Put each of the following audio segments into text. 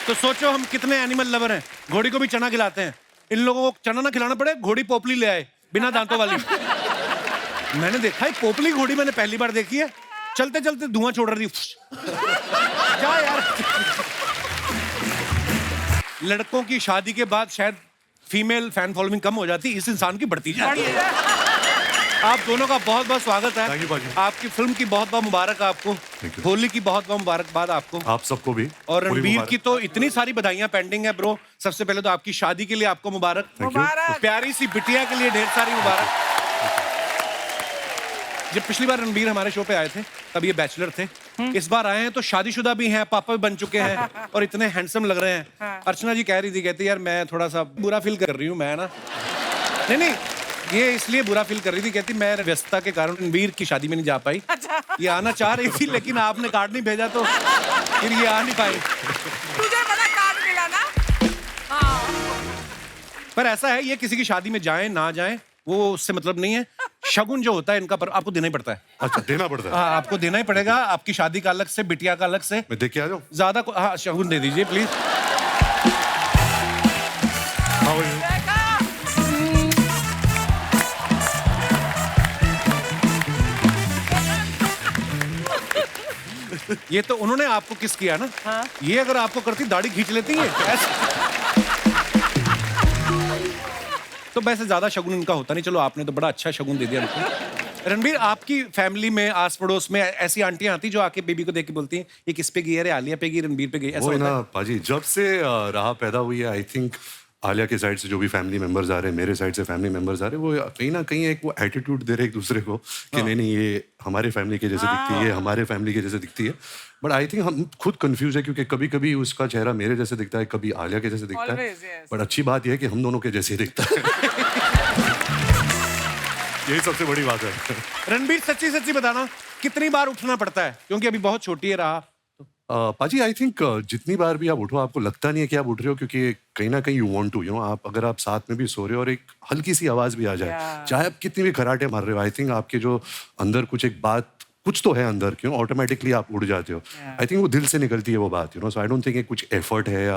तो सोचो हम कितने एनिमल लवर हैं, घोड़ी को भी चना खिलाते हैं। इन लोगों को चना ना खिलाना पड़े, घोड़ी पोपली ले आए बिना दांतों वाली। मैंने देखा है पोपली घोड़ी, मैंने पहली बार देखी है। चलते चलते धुआं छोड़ रही थी। क्या यार, लड़कों की शादी के बाद शायद फीमेल फैन फॉलोइंग कम हो जाती, इस इंसान की बढ़ती जाती है। आप दोनों का बहुत बहुत स्वागत है। आपकी फिल्म की बहुत बहुत मुबारक आपको, होली की बहुत बहुत मुबारकबाद आपको, आप सबको भी। और रणबीर की तो इतनी सारी बधाइयां पेंडिंग है ब्रो। सबसे पहले तो आपकी शादी के लिए आपको मुबारक, प्यारी सी बिटिया के लिए ढेर सारी मुबारक। जब पिछली बार रणबीर हमारे शो पे आए थे तब ये बैचलर थे, इस बार आए हैं तो शादीशुदा भी हैं, पापा भी बन चुके हैं और इतने हैंडसम लग रहे हैं। अर्चना जी कह रही थी, कहती यार मैं थोड़ा सा बुरा फील कर रही हूँ, मैं ना नहीं ये इसलिए बुरा फील कर रही थी, कहती मैं व्यस्तता के कारण रणबीर की शादी में नहीं जा पाई। ये आना चाह रही थी लेकिन आपने कार्ड नहीं भेजा तो फिर ये आ नहीं पाई। तुझे बड़ा कार्ड मिला ना? पर ऐसा है, ये किसी की शादी में जाएं ना जाएं वो उससे मतलब नहीं है। शगुन जो होता है इनका पर आपको देना ही पड़ता है। अच्छा, देना पड़ता है? हाँ, आपको देना ही पड़ेगा। आपकी शादी का अलग से, बिटिया का अलग से। मैं देख के आ जाऊं? ज्यादा हाँ, शगुन दे दीजिए प्लीज। ये तो उन्होंने आपको किस किया ना। हाँ? ये अगर आपको करती दाढ़ी खींच लेती है तो वैसे ज्यादा शगुन इनका होता नहीं। चलो आपने तो बड़ा अच्छा शगुन दे दिया उनको। रणबीर, आपकी फैमिली में आस पड़ोस में ऐसी आंटियां आती जो आके बेबी को देख के बोलती हैं ये किस पे गई है? अरे आलिया पे गई, रणबीर पे गई, ऐसा होता है? पाजी, जब से राह पैदा हुई है, आई थिंक आलिया के साइड से जो भी फैमिली मेंबर्स आ रहे हैं, मेरे साइड से फैमिली मेंबर्स आ रहे हैं, वो कहीं ना कहीं एक वो एटीट्यूड दे रहे एक दूसरे को कि नहीं ये हमारे फैमिली के जैसे दिखती है, हमारे फैमिली के जैसे दिखती है। बट आई थिंक हम खुद कंफ्यूज है क्योंकि कभी कभी उसका चेहरा मेरे जैसे दिखता है, कभी आलिया के जैसे दिखता है। बट अच्छी बात यह है कि हम दोनों के जैसे ही दिखता है। यही सबसे बड़ी बात है। रणबीर, सच्ची सच्ची बताना कितनी बार उठना पड़ता है, क्योंकि अभी बहुत छोटी है राह। पाजी, आई थिंक जितनी बार भी आप उठो आपको लगता नहीं है कि आप उठ रहे हो, क्योंकि कहीं ना कहीं यू वांट टू, आप अगर आप साथ में भी सो रहे हो और एक हल्की सी आवाज भी आ जाए, चाहे आप कितनी भी खराटे मार रहे हो, आई थिंक आपके जो अंदर कुछ एक बात कुछ तो है अंदर, क्यों ऑटोमेटिकली आप उड़ जाते हो। आई थिंक वो दिल से निकलती है वो बात, सो आई डोंट थिंक ये कुछ एफर्ट है या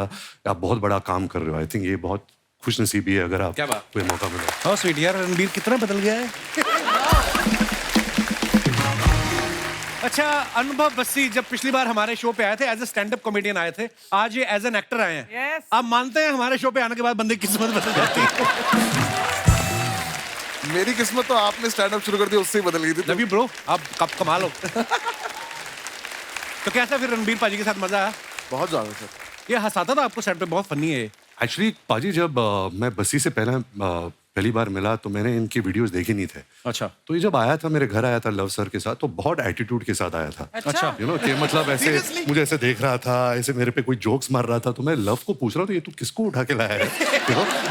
आप बहुत बड़ा काम कर रहे हो। आई थिंक ये बहुत खुशनसीबी है अगर आप कोई मौका मिले। हाउ स्वीट यार, रणबीर कितना बदल गया है। अच्छा, अनुभव बस्सी जब पिछली बार हमारे शो पे आए थे as a stand up comedian आए थे, आज ये एज एन एक्टर आए हैं। आप मानते हैं हमारे शो पे आने के बाद बंदे की किस्मत बदल जाती है? मेरी किस्मत तो आपने स्टैंड अप शुरू कर दिया उससे ही बदल गई थी। लव यू ब्रो, आप कब कमाल हो। तो कैसा फिर रणबीर पाजी के साथ मजा आया? बहुत ज्यादा सर। ये हंसाता था आपको सेट पे, बहुत फनी है। एक्चुअली पाजी, जब मैं बस्सी से पहली बार मिला तो मैंने इनकी वीडियोस देखे नहीं थे। अच्छा। तो ये जब आया था, मेरे घर आया था लव सर के साथ, तो बहुत एटीट्यूड के साथ आया था। अच्छा। कि मतलब ऐसे मुझे ऐसे देख रहा था, ऐसे मेरे पे कोई जोक्स मार रहा था, तो मैं लव को पूछ रहा हूँ तो ये तू किसको उठा के लाया है?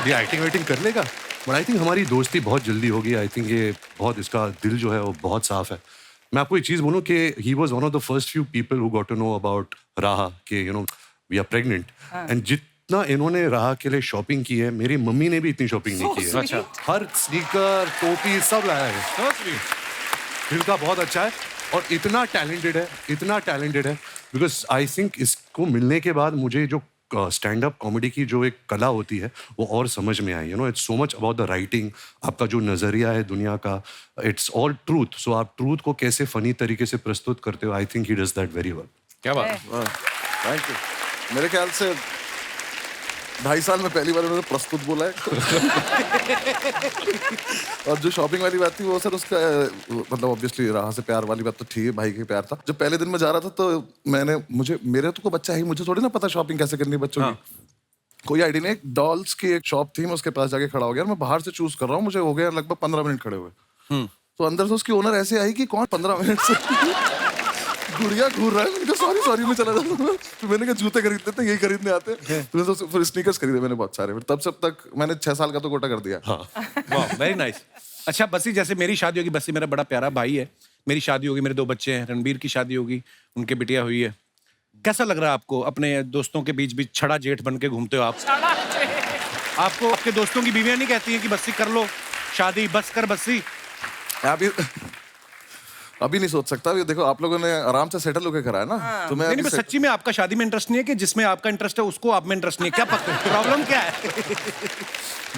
ये एक्टिंग वेटिंग कर लेगा। बट आई थिंक हमारी दोस्ती बहुत जल्दी होगी। आई थिंक ये बहुत, इसका दिल जो है वो बहुत साफ है। मैं आपको एक चीज बोलूँ कि he was one of the first few people who got to know about राह के वी आर प्रेग्नेंट। एंड जितना इन्होंने राह के लिए शॉपिंग की है, मेरी मम्मी ने भी इतनी शॉपिंग नहीं की है। अच्छा। हर स्नीकर, टोपी सब लाया है। दिल का बहुत अच्छा है और इतना टैलेंटेड है बिकॉज आई थिंक इसको मिलने के बाद मुझे जो स्टैंड अप कॉमेडी की जो एक कला होती है वो और समझ में आई। It's so much about the writing, आपका जो नजरिया है दुनिया का, इट्स ऑल ट्रूथ। सो आप ट्रूथ को कैसे फनी तरीके से प्रस्तुत करते हो, I think he does that very well. क्या बात है। Thank you. मेरे ख्याल से 2.5 साल में पहली बार उन्होंने प्रस्तुत बोला है। और जो शॉपिंग वाली बात थी वो सर उसका मतलब ऑब्वियसली राह से प्यार वाली बात तो ठीक है, भाई के प्यार था। जब पहले दिन में जा रहा था तो मेरे तो कोई बच्चा है, मुझे थोड़ी ना पता शॉपिंग कैसे करनी है बच्चों की। कोई आइडिया नहीं। एक डॉल्स की एक शॉप थी, मैं उसके पास जाके खड़ा हो गया। मैं बाहर से चूज कर रहा हूँ, मुझे हो गया लगभग 15 मिनट खड़े हुए। तो अंदर से उसकी ओनर ऐसे आई कि कौन 15 मिनट से गुड़िया घूर रहा है। मैंने कहा सॉरी मैं चला जाऊंगा। तो मैंने कहा जूते खरीद लेते हैं, यही खरीदने आते हैं। तो फिर स्नीकर्स खरीदे मैंने बहुत सारे। तब से अब तक मैंने 6 साल का तो कोटा कर दिया। वाह, वेरी नाइस। अच्छा बस्सी, जैसे मेरी शादी होगी, बस्सी मेरा बड़ा प्यारा भाई है, मेरी शादी होगी, मेरे 2 बच्चे हैं, रणबीर की शादी होगी, उनके बिटिया हुई है। कैसा लग रहा है आपको अपने दोस्तों के बीच बीच छड़ा जेठ बन के घूमते हो आप? आपको आपके दोस्तों की बीवियां नहीं कहती हैं कि बस्सी कर लो शादी, बस कर बस्सी? अभी नहीं सोच सकता। अभी देखो आप लोगों ने आराम से सेटल होकर करा है ना, तो मैं नहीं अभी नहीं, सच्ची में आपका शादी में इंटरेस्ट नहीं है कि जिसमें आपका इंटरेस्ट है उसको आप में इंटरेस्ट नहीं है? क्या प्रॉब्लम क्या है?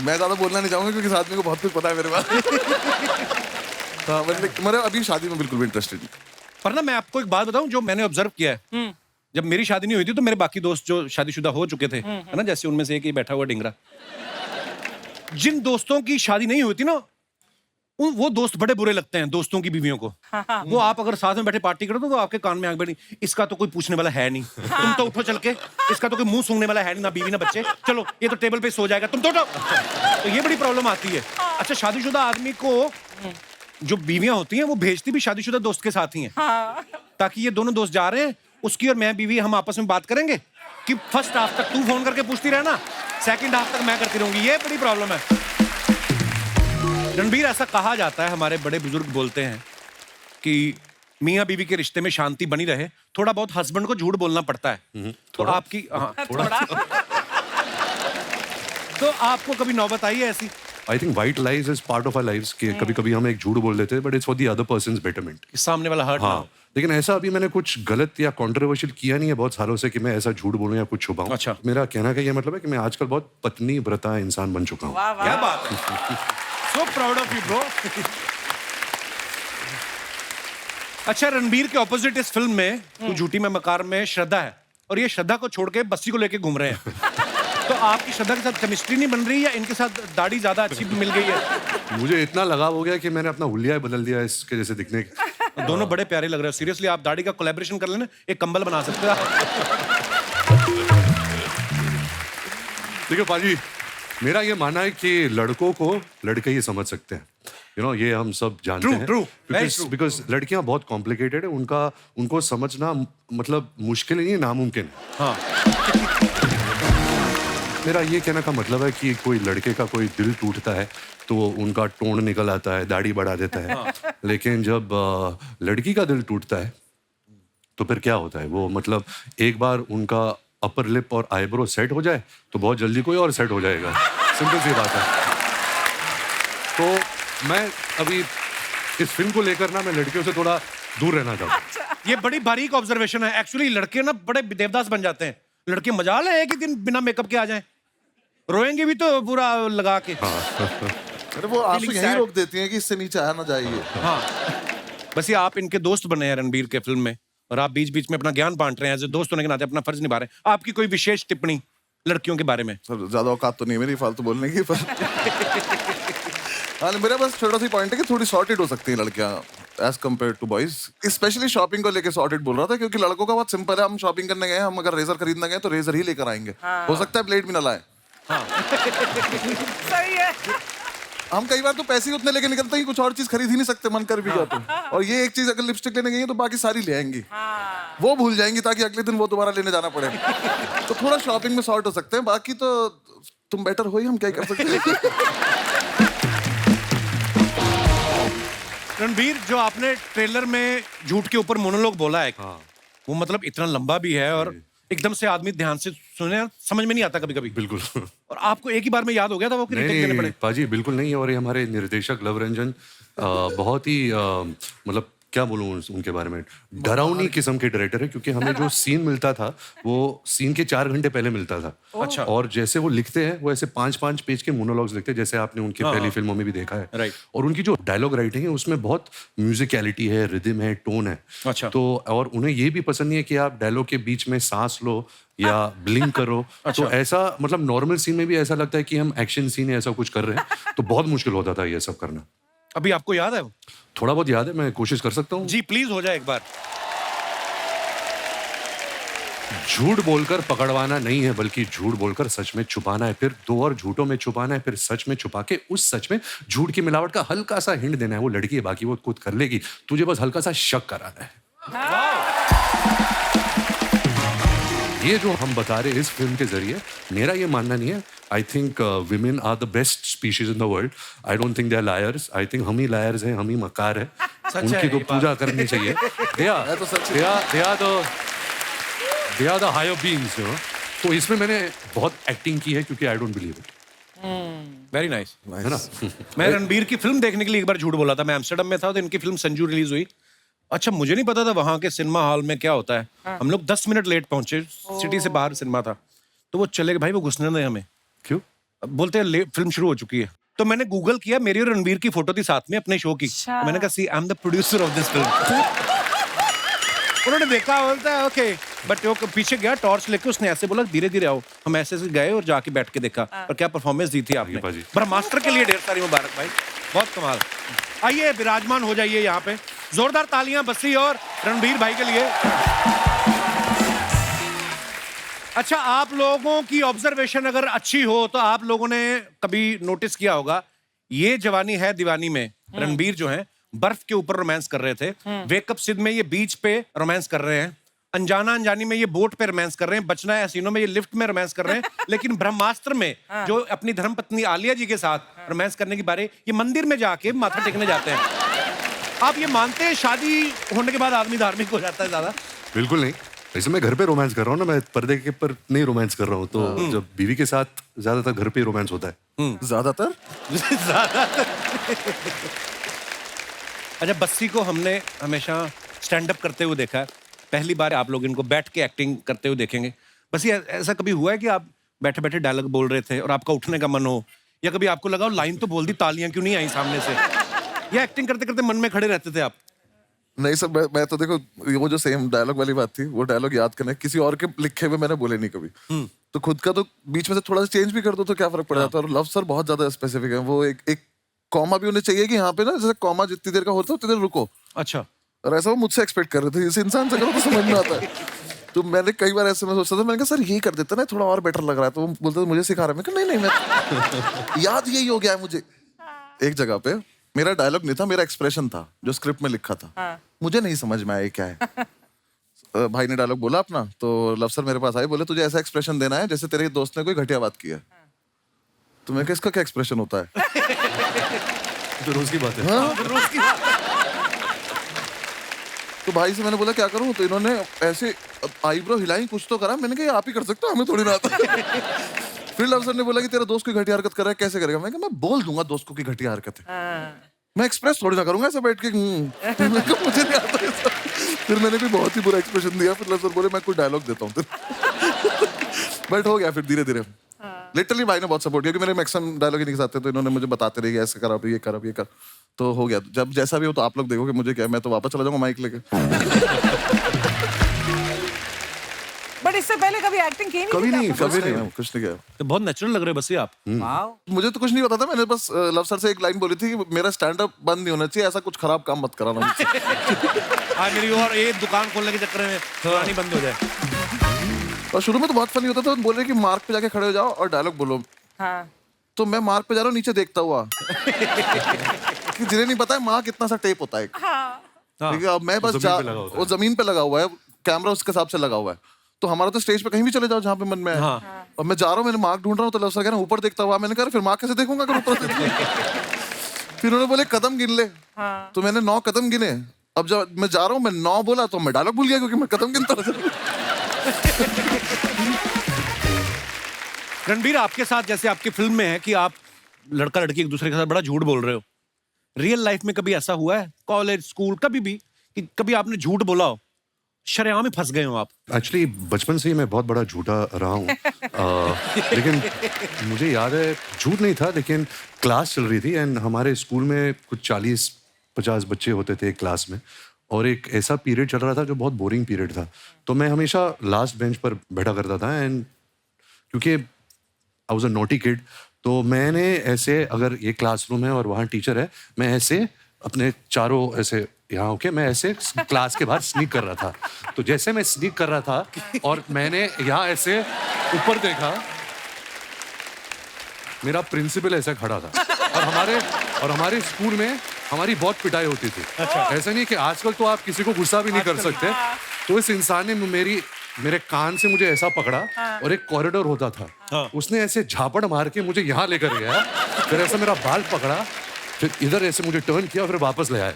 मैं ज्यादा बोलना नहीं चाहूंगा क्योंकि इस आदमी को बहुत कुछ पता है मेरे बारे हाँ, मेरे अभी शादी में बिल्कुल भी इंटरेस्टेड नहीं। पर ना मैं आपको एक बात बताऊं जो मैंने ऑब्जर्व किया है। जब मेरी शादी नहीं हुई थी तो मेरे बाकी दोस्त जो शादीशुदा हो चुके थे, है ना, जैसे उनमें से एक ही बैठा हुआ डिंगरा, जिन दोस्तों की शादी नहीं हुई थी ना, वो दोस्त बड़े बुरे लगते हैं दोस्तों की बीवियों को। वो आप अगर साथ में बैठे पार्टी करो तो आपके कान में आंख बैठी, इसका तो कोई पूछने वाला है नहीं, तुम तो उठो चल के, इसका तो कोई मुंह सूंघने वाला है नहीं, ना बीवी ना बच्चे, चलो ये तो टेबल पे सो जाएगा, तुम तो उठो। तो ये बड़ी प्रॉब्लम आती है। अच्छा, शादीशुदा आदमी को जो बीवियां होती हैं वो भेजती भी शादीशुदा दोस्त के साथ ही हैं, ताकि ये दोनों दोस्त जा रहे हैं, उसकी और मैं बीवी हम आपस में बात करेंगे कि फर्स्ट हाफ तक तू फोन करके पूछती रहना, सेकंड हाफ तक मैं करती रहूंगी। ये बड़ी प्रॉब्लम है। रणबीर, ऐसा कहा जाता है, हमारे बड़े बुजुर्ग बोलते हैं कि मियाँ बीवी के रिश्ते में शांति बनी रहे, थोड़ा बहुत हस्बैंड को झूठ बोलना पड़ता है। तो आपकी थोड़ा तो आपको कभी नौबत आई है ऐसी? I think white lies is part of our lives कि कभी कभी हम एक झूठ बोल देते हैं, but it's for the other persons betterment. सामने वाला हर्ट हाँ, लेकिन ऐसा अभी मैंने कुछ गलत या कंट्रोवर्शियल किया नहीं है बहुत सालों से कि मैं ऐसा झूठ बोलूं या कुछ छुपाऊं। अच्छा। मेरा कहना का ये मतलब है कि मैं आजकल बहुत पत्नी व्रता इंसान बन चुका हूँ। वाह क्या वाह। बात है, so proud of you bro. अच्छा, रणबीर के ऑपोजिट इस फिल्म में तू झूठी में मकार में श्रद्धा है, और ये श्रद्धा को छोड़ के बस्सी को लेके घूम रहे हैं। तो आपकी श्रद्धा के साथ केमिस्ट्री नहीं बन रही, या इनके साथ दाढ़ी ज्यादा अच्छी मिल गई है? मुझे इतना लगाव हो गया कि मैंने अपना हुलिया ही बदल दिया इसके जैसे दिखने के। दोनों बड़े प्यारे लग रहे हो। सीरियसली, आप दाढ़ी का कोलैबोरेशन कर लेना, एक कंबल बना सकते हो। देखो पाजी, मेरा ये मानना है कि लड़कों को लड़के ही समझ सकते हैं। ये हम सब जानते True, हैं। true, very true. बिकॉज लड़कियां बहुत कॉम्प्लिकेटेड है, उनको समझना मतलब मुश्किल नहीं है, नामुमकिन है। हाँ, मेरा ये कहने का मतलब है कि कोई लड़के का कोई दिल टूटता है तो उनका टोन निकल आता है, दाढ़ी बढ़ा देता है। लेकिन जब लड़की का दिल टूटता है तो फिर क्या होता है, वो मतलब एक बार उनका अपर लिप और आईब्रो सेट हो जाए तो बहुत जल्दी कोई और सेट हो जाएगा। सिंपल सी बात है। तो मैं अभी इस फिल्म को लेकर ना, मैं लड़कियों से थोड़ा दूर रहना चाहता हूँ। ये बड़ी बारीक ऑब्जर्वेशन है। एक्चुअली लड़के ना बड़े देवदास बन जाते हैं। लड़के मजाल है एक ही दिन बिना मेकअप के आ जाएं, रोएंगे भी तो पूरा लगा के। अरे वो आंसू Feeling यहीं sad. रोक देती हैं कि इससे नीचे आना चाहिए। हाँ, बस ये आप इनके दोस्त बने हैं रणबीर के फिल्म में, और आप बीच बीच में अपना ज्ञान बांट रहे हैं, एज ए दोस्त होने के नाते अपना फर्ज निभा रहे हैं। आपकी कोई विशेष टिप्पणी लड़कियों के बारे में? सर ज्यादा औकात तो नहीं है मेरी फालतू बोलने की, पर हाँ, मेरा बस छोटा सी पॉइंट है कि थोड़ी सॉर्टेड हो सकती हैं लड़कियां as compare to boys. Specially shopping को लेके सॉर्टेड बोल रहा था, क्योंकि लड़कों का बहुत सिंपल है। हम शॉपिंग करने गए, हम अगर रेजर खरीदने गए तो रेजर ही लेकर आएंगे। हो सकता है ब्लेड भी ना लाए। सही है। हम कई बार तो पैसे ही उतने लेके निकलते हैं कि कुछ और चीज खरीद ही नहीं सकते, मन कर भी गया तो। और ये एक चीज अगर लिपस्टिक लेने गई है तो बाकी सारी ले आएंगी, वो भूल जाएंगी ताकि अगले दिन वो दोबारा लेने जाना पड़े। तो थोड़ा शॉपिंग में सॉर्ट हो सकते हैं, बाकी तो तुम बेटर हो ही, हम क्या कर सकते हैं। रणबीर, जो आपने ट्रेलर में झूठ के ऊपर मोनोलॉग बोला है, वो मतलब इतना लंबा भी है और एकदम से आदमी ध्यान से सुने, समझ में नहीं आता कभी कभी। बिल्कुल। और आपको एक ही बार में याद हो गया था वो कि रिटेक देने पड़े? पाजी बिल्कुल नहीं। और ये हमारे निर्देशक लव रंजन बहुत ही मतलब क्या बोलूं उनके बारे में, डरावनी किस्म के डायरेक्टर है। क्योंकि हमें जो सीन मिलता था वो सीन के 4 घंटे पहले मिलता था। अच्छा। और जैसे वो लिखते हैं वो ऐसे 5-5 पेज के मोनोलॉग्स लिखते हैं, जैसे आपने उनकी पहली फिल्मों में भी देखा है। राइट। और उनकी जो डायलॉग राइटिंग है उसमें बहुत म्यूजिकलिटी है, रिदम है, टोन है। अच्छा। तो और उन्हें ये भी पसंद नहीं है कि आप डायलॉग के बीच में सांस लो या ब्लिंक करो। अच्छा। तो ऐसा मतलब नॉर्मल सीन में भी ऐसा लगता है कि हम एक्शन सीन ऐसा कुछ कर रहे हैं। तो बहुत मुश्किल होता था ये सब करना। अभी आपको याद है वो? थोड़ा बहुत याद है, मैं कोशिश कर सकता हूँ। जी प्लीज, हो जाए एक बार। झूठ बोलकर पकड़वाना नहीं है, बल्कि झूठ बोलकर सच में छुपाना है, फिर 2 और झूठों में छुपाना है, फिर सच में छुपा के उस सच में झूठ की मिलावट का हल्का सा हिंट देना है। वो लड़की है, बाकी वो खुद कर लेगी, तुझे बस हल्का सा शक कराना है। ये जो हम बता रहे हैं इस फिल्म के जरिए, मेरा ये मानना नहीं है। I think women are the best species in the world. I don't think they are liars. I think हम ही लायर्स हैं, हम ही मकार है। उनकी तो पूजा करनी चाहिए। They are the higher beings, you know. तो इसमें मैंने बहुत एक्टिंग की है क्योंकि I don't believe it. Very nice. है ना? मैं रणबीर की फिल्म देखने के लिए एक बार झूठ बोला था। मैं एम्स्टर्डम में था तो इनकी फिल्म संजू रिलीज हुई, अच्छा, मुझे नहीं पता था वहां के सिनेमा हॉल में क्या होता है। हम लोग 10 मिनट लेट पहुंचे, सिटी से बाहर सिनेमा था, तो वो चले गए भाई, वो घुसने नहीं हमें। क्यों? बोलते हैं फिल्म शुरू हो चुकी है। तो मैंने गूगल किया, मेरी और रणबीर की फोटो थी साथ में अपने शो की। अच्छा। मैंने कहा see I am the producer of this film. उन्होंने देखा, बोलता है ओके, बट वो पीछे गया टॉर्च लेके, उसने ऐसे बोला धीरे धीरे आओ। हम ऐसे से गए और जाके बैठ के देखा। और क्या परफॉर्मेंस दी थी आपने। बाजी। ब्रह्मास्त्र के लिए ढेर सारी मुबारक भाई, बहुत कमाल। आइए विराजमान हो जाइए यहाँ पे, जोरदार तालियां बस्सी और रणबीर भाई के लिए। अच्छा, आप लोगों की ऑब्जर्वेशन अगर अच्छी हो तो आप लोगों ने कभी नोटिस किया होगा, ये जवानी है दीवानी में रणबीर जो है बर्फ के ऊपर रोमांस कर रहे थे, वेकअप सिड में ये बीच पे रोमांस कर रहे हैं, अनजाना अनजानी में ये बोट पे रोमांस कर रहे हैं, बचना है हसीनों में ये लिफ्ट में रोमांस कर रहे हैं, लेकिन ब्रह्मास्त्र में जो अपनी धर्मपत्नी आलिया जी के साथ रोमांस करने की बारे, ये मंदिर में जाके माथा टेकने जाते हैं। आप ये मानते हैं शादी होने के बाद आदमी धार्मिक हो जाता है ज्यादा? बिल्कुल नहीं। वैसे मैं घर पे रोमांस कर रहा हूँ ना, मैं पर्दे के पर नहीं रोमांस कर रहा हूँ। तो जब बीवी के साथ ज्यादातर घर पे रोमांस होता है। ज्यादातर अच्छा, बस्सी को हमने हमेशा स्टैंड अप करते हुए देखा है, पहली बार आप लोग इनको बैठ के एक्टिंग करते हुए देखेंगे। बस्सी, ऐसा कभी हुआ है कि आप बैठे बैठे डायलॉग बोल रहे थे और आपका उठने का मन हो, या कभी आपको लगा लाइन तो बोल दी, तालियां क्यों नहीं आई सामने से, या एक्टिंग करते करते मन में खड़े रहते थे आप? नहीं सर, मैं तो देखो, वो जो सेम डायलॉग वाली बात थी, वो डायलॉग याद करना, किसी और के लिखे हुए मैंने बोले नहीं कभी। तो खुद का तो बीच में से थोड़ा सा चेंज भी कर दो तो क्या फर्क पड़ जाता है। और लव सर बहुत ज्यादा स्पेसिफिक है, वो एक कॉमा भी उन्हें चाहिए कि यहाँ पे ना, जैसे कॉमा जितनी देर का होता है उतनी देर रुको। अच्छा। और ऐसा वो मुझसे एक्सपेक्ट कर रहे थे, इस इंसान से करो तो समझ में आता है। तो मैंने कई बार ऐसे में सोचता था, मैंने कहा सर ये कर देते ना, थोड़ा और बेटर लग रहा है। तो वो बोलते मुझे सिखा रहा है। मैं कहा नहीं मैं याद यही हो गया है मुझे। एक जगह पे मेरा डायलॉग नहीं था, मेरा एक्सप्रेशन था जो स्क्रिप्ट में लिखा था। मुझे नहीं समझ में आया क्या है। भाई ने डायलॉग बोला अपना, तो लव सर मेरे पास आए, बोले तुझे ऐसा एक्सप्रेशन देना है जैसे तेरे दोस्त ने कोई घटिया बात की है। तो मैं, इसका क्या एक्सप्रेशन होता है? तो रोज की बात है। हाँ? रोज की बात। तो भाई से मैंने बोला क्या करूं, तो इन्होंने ऐसे आईब्रो हिलाई, कुछ तो करा। मैंने कहा ये आप ही कर सकते हो, हमें थोड़ी ना आता। फिर लव सर ने बोला कि तेरा दोस्त कोई घटिया हरकत कर रहा है, कैसे करेगा? मैं कहा मैं बोल दूंगा दोस्त को की घटिया हरकत है, मैं एक्सप्रेस थोड़ी ना करूंगा ऐसे बैठ के। मैं कहा मुझे नहीं आता ये सब। फिर मैंने भी बहुत ही बुरा एक्सप्रेशन दिया। फिर लव सर बोले मैं कोई डायलॉग देता हूँ। बट हो गया फिर धीरे धीरे। लिटरली भाई ने बहुत सपोर्ट किया, कि मेरे मैक्सिमम डायलॉग ही नहीं आते, तो इन्होंने मुझे बताते रहे ऐसे कर, अब ये कर, अब ये कर। तो हो गया। जब जैसा भी हो तो आप लोग देखोगे, मुझे क्या, मैं तो वापस चला जाऊंगा माइक लेके। बट इससे पहले कभी एक्टिंग की नहीं? कभी नहीं, कभी नहीं, कुछ नहीं किया। तो बहुत नेचुरल लग रहे बस्सी आप। मुझे तो कुछ नहीं पता था। मैंने बस लव सर से एक लाइन बोली थी कि मेरा स्टैंड अप बंद नहीं होना चाहिए, ऐसा कुछ खराब काम मत कराना मुझसे। आज मेरी और एक दुकान खोलने के चक्कर में पुरानी बंद हो जाए। और शुरू में तो बहुत फनी होता था, बोल रहे कि मार्क पे जाके खड़े हो जाओ और डायलॉग बोलो। हाँ। तो मैं मार्क पे जा रहा हूँ नीचे देखता हुआ, कि जिन्हें नहीं पता है मार्क कितना सा टेप होता है। ठीक है, अब मैं बस वो जमीन पे लगा हुआ है, कैमरा उसके हिसाब से लगा हुआ है। तो हमारा तो स्टेज पे कहीं भी चले जाओ जहाँ पे मन में है। और मैं जा रहा हूँ, मैंने मार्क ढूंढ रहा हूँ, तो लव सर कह रहे हैं ऊपर देखता हुआ। मैंने कहा फिर मार्क कैसे देखूंगा अगर ऊपर से? फिर उन्होंने बोले कदम गिन ले। तो मैंने 9 कदम गिने। अब जब मैं जा रहा हूँ, मैं 9 बोला तो मैं डायलॉग भूल गया, क्योंकि मैं कदम गिनता रहा। रणबीर, आपके साथ जैसे आपकी फिल्म में है कि आप लड़का लड़की एक दूसरे के साथ बड़ा झूठ बोल रहे हो, रियल लाइफ में कभी ऐसा हुआ है, कॉलेज स्कूल कभी भी, कि कभी आपने झूठ बोला हो, शरेआम में फंस गए हो आप? एक्चुअली बचपन से ही मैं बहुत बड़ा झूठा रहा हूँ। लेकिन मुझे याद है झूठ नहीं था, लेकिन क्लास चल रही थी एंड हमारे स्कूल में कुछ 40-50 बच्चे होते थे एक क्लास में, और एक ऐसा पीरियड चल रहा था जो बहुत बोरिंग पीरियड था। तो मैं हमेशा लास्ट बेंच पर बैठा करता था, एंड क्योंकि I was a naughty kid, तो मैंने ऐसे, अगर ये क्लासरूम है और वहाँ टीचर है, मैं ऐसे अपने चारों ऐसे यहाँ होके मैं ऐसे क्लास के बाहर स्नीक कर रहा था। तो जैसे मैं स्नीक कर रहा था और मैंने यहाँ ऐसे ऊपर देखा, मेरा प्रिंसिपल ऐसा खड़ा था। और हमारे स्कूल में हमारी बहुत पिटाई होती थी। ऐसा नहीं कि आजकल तो आप किसी को गुस्सा भी नहीं कर सकते। तो इस इंसान ने मेरे कान से मुझे ऐसा पकड़ा, और एक कॉरिडोर होता था, उसने ऐसे झापड़ मार के मुझे यहाँ लेकर गया, फिर ऐसा मेरा बाल पकड़ा, फिर इधर ऐसे मुझे टर्न किया, फिर वापस ले आया।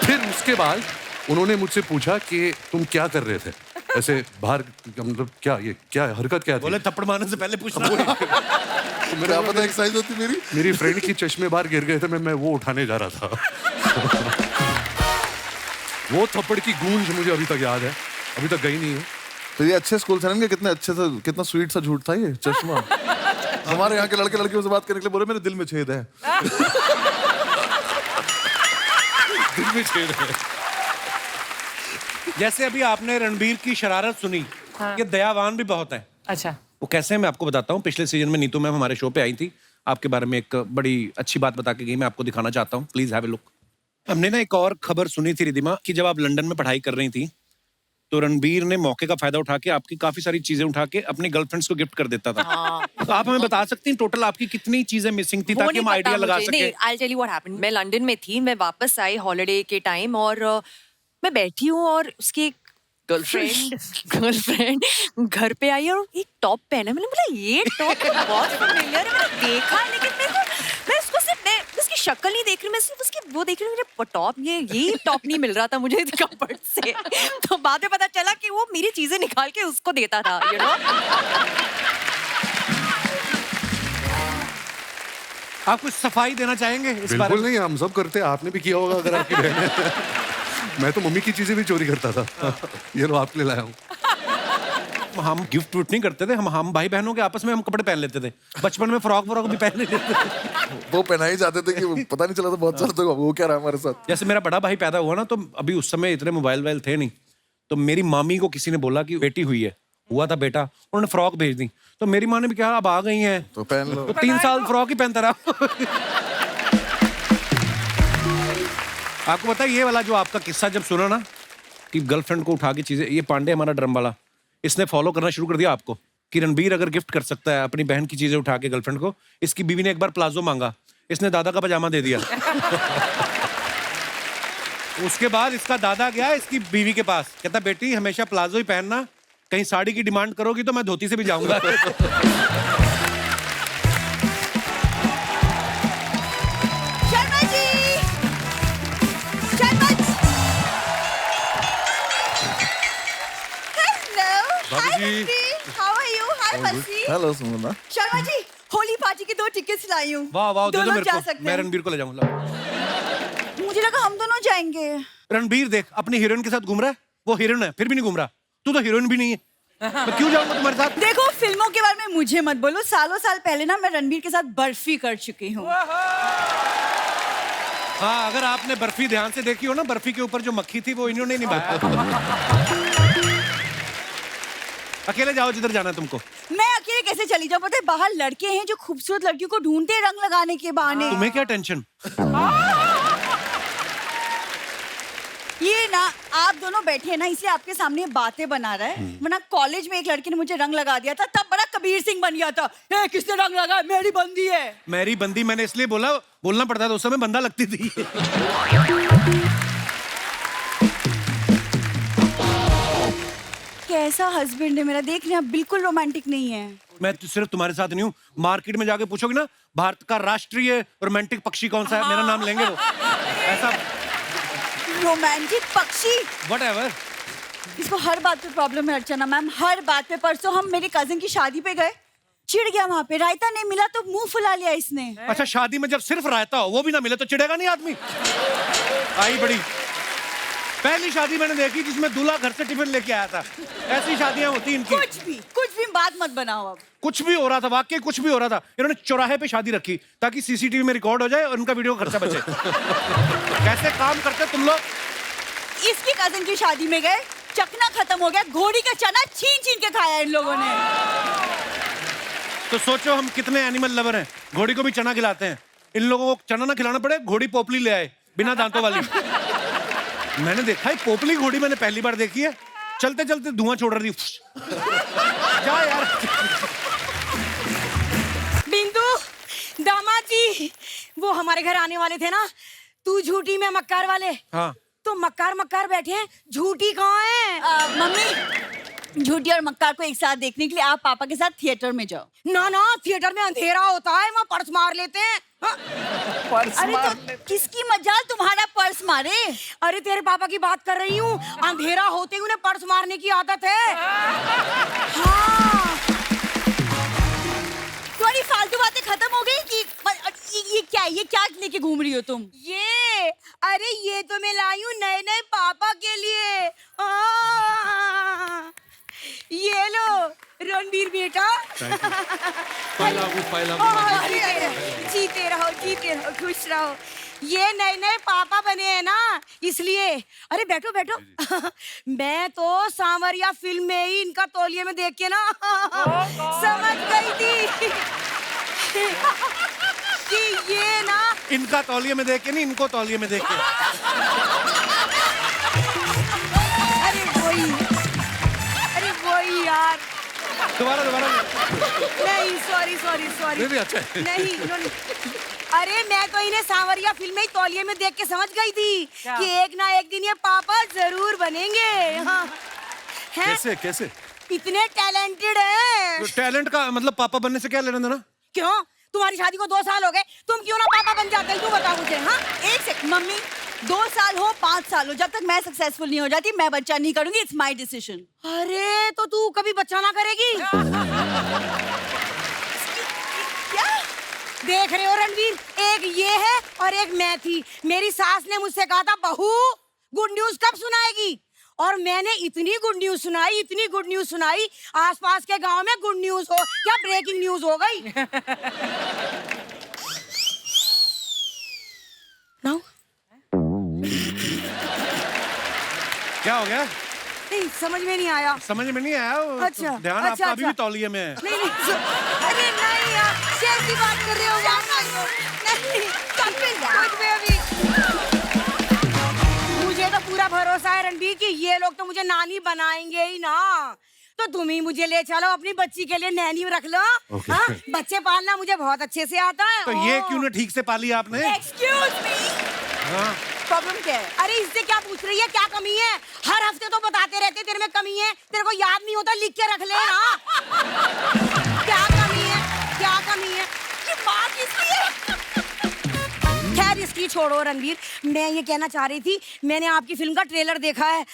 फिर उसके बाद उन्होंने मुझसे पूछा कि तुम क्या कर रहे थे ऐसे बाहर, मतलब क्या हरकत क्या थी? बोले थप्पड़ मारने से पहले पूछना। क्या पता एक्सरसाइज होती मेरी फ्रेंड की चश्मे बाहर गिर गए थे, मैं वो उठाने जा रहा था। वो थप्पड़ की गूंज मुझे अभी तक याद है, अभी तक गई नहीं है। तो ये अच्छे स्कूल से ना, कितने अच्छे से, कितना स्वीट सा झूठ था ये चश्मा। हमारे यहाँ के लड़के लड़कियों से बात करने के लिए बोले मेरे दिल में छेद है। दिल में छेद है। जैसे अभी आपने रणबीर की शरारत सुनी, ये दयावान भी बहुत है। अच्छा, वो कैसे है मैं आपको बताता हूँ। पिछले सीजन में नीतू मैम हमारे शो पे आई थी, आपके बारे में एक बड़ी अच्छी बात बता के गई, मैं आपको दिखाना चाहता हूँ, प्लीज हैव ए लुक। हमने ना एक और खबर सुनी थी रिदिमा कि जब आप लंदन में पढ़ाई कर रही थी तो रणबीर ने मौके का फायदा उठा के आपकी काफी सारी चीजें उठा के अपनी गर्लफ्रेंड्स को गिफ्ट कर देता था। तो आप हमें बता सकती हैं टोटल आपकी कितनी चीजें मिसिंग थी ताकि हम आइडिया लगा सके। I'll tell you what happened. मैं लंदन में थी, मैं वापस आई हॉलिडे के टाइम और मैं बैठी हूँ और उसकी गर्लफ्रेंड घर पे आई और एक टॉप पहना। मैंने बोला ये टॉप तो बहुत फेमिलियर है, मैंने देखा लेकिन मैं उसको सिर्फ मैं उसकी शक्ल नहीं देख रही, मैं सिर्फ उसकी वो देख रही हूँ। मेरे टॉप ये टॉप नहीं मिल रहा था मुझे कपड़ से। तो बाद में पता चला कि वो मेरी चीजें निकाल के उसको देता था, you know? आप कुछ सफाई देना चाहेंगे इस बारे बिल्कुल में? नहीं, हम सब करते हैं, आपने भी किया होगा अगर आपकी बहन है। मैं तो मम्मी की चीजें भी चोरी करता था। ये लो आपके लिए लाया हूँ। हम गिफ्ट विफ्ट नहीं करते थे, हम भाई बहनों के आपस में हम कपड़े पहन लेते थे। बचपन में फ्रॉक भी पहन लेते थे। वो पहनाई जाते थे कि पता नहीं चला था बहुत साल तक वो क्या रहा हमारे साथ। जैसे मेरा बड़ा भाई पैदा हुआ ना, तो अभी उस समय इतने मोबाइल वाइल थे नहीं, तो मेरी मामी को किसी ने बोला कि बेटी हुई है, हुआ था बेटा, उन्होंने फ्रॉक भेज दी। तो मेरी माँ ने भी कहा अब आ गई हैं तो पहन लो। तो 3 साल फ्रॉक ही पहनता रहा। आपको पता है ये वाला जो आपका किस्सा जब सुना ना कि गर्लफ्रेंड को उठा के चीजें, ये पांडे हमारा ड्रम वाला, इसने फॉलो करना शुरू कर दिया आपको कि रणबीर अगर गिफ्ट कर सकता है अपनी बहन की चीजें उठा के गर्लफ्रेंड को। इसकी बीवी ने एक बार प्लाजो मांगा, इसने दादा का पजामा दे दिया। उसके बाद इसका दादा गया इसकी बीवी के पास, कहता बेटी हमेशा प्लाजो ही पहनना, कहीं साड़ी की डिमांड करोगी तो मैं धोती से भी जाऊंगा। शर्मा जी, शर्मा जी, हेलो, हाय जी। बच्ची, हाउ आर यू? हाय बच्ची। हेलो सुमना। शर्मा जी, होली पार्टी की 2 टिकट्स लाई हूँ। वाह वाह, दे दो दोनों मेरे जा को, सकते मैं हैं। रणबीर को ले जाऊंगा। मुझे लगा हम दोनों जाएंगे। रणबीर देख अपनी हीरोइन के साथ घूम रहा है, वो हीरोइन है फिर भी नहीं घूम रहा, तू तो हीरोइन भी नहीं है, मैं क्यों जाऊंगा तुम्हारे साथ? देखो फिल्मों के बारे में मुझे मत बोलो, सालों साल पहले ना मैं रणबीर के साथ बर्फी कर चुकी हूँ। हाँ, अगर आपने बर्फी ध्यान से देखी हो ना, बर्फी के ऊपर जो मक्खी थी वो इन्होंने निभाया। अकेले जाओ जिधर जाना है तुमको। मैं अकेले कैसे चली जाऊँ? पता है बाहर लड़के हैं जो खूबसूरत लड़कियों को ढूंढते हैं रंग लगाने के बहाने। तुम्हें क्या टेंशन? ये ना आप दोनों बैठे हैं ना, इसलिए आपके सामने बातें बना रहा है, वरना कॉलेज में एक लड़के ने मुझे रंग लगा दिया था, तब बड़ा कबीर सिंह बन गया था। ए, किसने रंग लगाया? मेरी बंदी है। मेरी बंदी मैंने इसलिए बोलना पड़ता था, उस समय बंदा लगती थी। कैसा हस्बैंड है मेरा, देख रहे हैं, बिल्कुल रोमांटिक नहीं है। मैं तो सिर्फ तुम्हारे साथ नहीं हूँ, मार्केट में जाके पूछोगे ना भारत का राष्ट्रीय रोमांटिक पक्षी कौन सा है, मेरा नाम लेंगे वो। ऐसा रोमांटिक पक्षी, व्हाटएवर। इसको हर बात पे प्रॉब्लम है अर्चना मैम, हर बात पे। परसों हम मेरी कजिन की शादी पे गए, चिढ़ गया वहां पे, रायता नहीं मिला तो मुंह फुला लिया इसने। अच्छा, शादी में जब सिर्फ रायता हो वो भी ना मिले तो चिढ़ेगा नहीं आदमी? आई बड़ी पहली शादी मैंने देखी जिसमें दूल्हा घर से टिफिन लेके आया था। ऐसी शादियां होती इनकी। कुछ भी बात मत बनाओ अब। कुछ भी हो रहा था, वाकई कुछ भी हो रहा था। इन्होंने चौराहे पे शादी रखी ताकि सीसीटीवी में रिकॉर्ड हो जाए और उनका वीडियो खर्चा बचे। कैसे काम करते तुम लोग? इसकी कजिन की शादी में गए, चखना खत्म हो गया, घोड़ी का चना छीन छीन के खाया इन लोगों ने। तो सोचो हम कितने एनिमल लवर हैं, घोड़ी को भी चना खिलाते हैं। इन लोगों को चना ना खिलाना पड़े, घोड़ी पोपली ले आए बिना दांतों वाली। मैंने देखा है पोपली घोड़ी, मैंने पहली बार देखी है। चलते चलते धुआं छोड़ रही थी। जा यार। बिंदु, दामाद जी, वो हमारे घर आने वाले थे ना, तू झूठी में मक्कार वाले। हाँ, तो मक्कार बैठे हैं, झूठी कहाँ है? मम्मी, झूठी और मक्कार को एक साथ देखने के लिए आप पापा के साथ थिएटर में जाओ। ना ना, थिएटर में अंधेरा होता है, वहाँ पर्स मार लेते हैं। हाँ। अरे तो किसकी मजाल तुम्हारा पर्स मारे? अरे तेरे पापा की बात कर रही हूँ, अंधेरा होते ही उन्हें पर्स मारने की आदत है। हाँ। तुम्हारी फालतू बातें खत्म हो गई कि ये क्या लेके घूम रही हो तुम? ये अरे ये तो मैं लाई हूँ नए नए पापा के लिए। ये लो रणबीर बेटा। जीते रहो खुश रहो। ये नए नए पापा बने हैं ना इसलिए। अरे बैठो बैठो। मैं तो सांवरिया फिल्म में ही इनका तौलिए में देख के ना समझ गई थी कि ये ना इनका तौलिए में देख के नहीं, इनको तौलिए में देख के। अरे वही यार। दोबारा नहीं सॉरी नहीं अच्छा है। नहीं। अरे मैं तो इन्हें सांवरिया फिल्म में ही तौलिए में देख के समझ गई थी कि एक ना एक दिन ये पापा जरूर बनेंगे। हाँ। हैं? कैसे इतने टैलेंटेड हैं। तो टैलेंट का मतलब पापा बनने से क्या लेना देना? क्यों? तुम्हारी शादी को 2 साल हो गए, तुम क्यों ना पापा बन जाते? तू बता मुझे। हाँ, एक सेकंड मम्मी, 2 साल हो 5 साल हो, जब तक मैं सक्सेसफुल नहीं हो जाती मैं बच्चा नहीं करूंगी। It's my decision. अरे तो तू कभी बच्चा ना करेगी? क्या देख रहे हो रणवीर, एक ये है और एक मैं थी। मेरी सास ने मुझसे कहा था बहू गुड न्यूज कब सुनाएगी, और मैंने इतनी गुड न्यूज सुनाई आसपास के गांव में गुड न्यूज हो क्या ब्रेकिंग न्यूज हो गई। नाउ क्या हो गया? नहीं समझ में नहीं आया। समझ में नहीं आया? अच्छा, ध्यान अच्छा, आपका अभी भी अच्छा। तौलिए में है। नहीं अरे नहीं यार, कैसी बात कर रहे हो यार? नहीं कुछ भी अभी। मुझे तो पूरा भरोसा है रणबीर कि ये लोग तो मुझे नानी बनाएंगे ही ना। तो तुम ही मुझे ले चलो, अपनी बच्ची के लिए नैनी रख लो। हाँ, बच्चे पालना मुझे बहुत अच्छे से आता है। तो ये क्यों ना ठीक से पाली आपने? एक्सक्यूज मी, हाँ। प्रॉब्लम क्या है? अरे इससे क्या पूछ रही है, क्या कमी है? हर हफ्ते तो बताते रहते तेरे में कमी है, तेरे को याद नहीं होता, लिख के रख ले ना। क्या कमी है? ये माँ किसकी है? खैर इसकी छोड़ो रणवीर, मैं ये कहना चाह रही थी, मैंने आपकी फिल्म का ट्रेलर देखा है।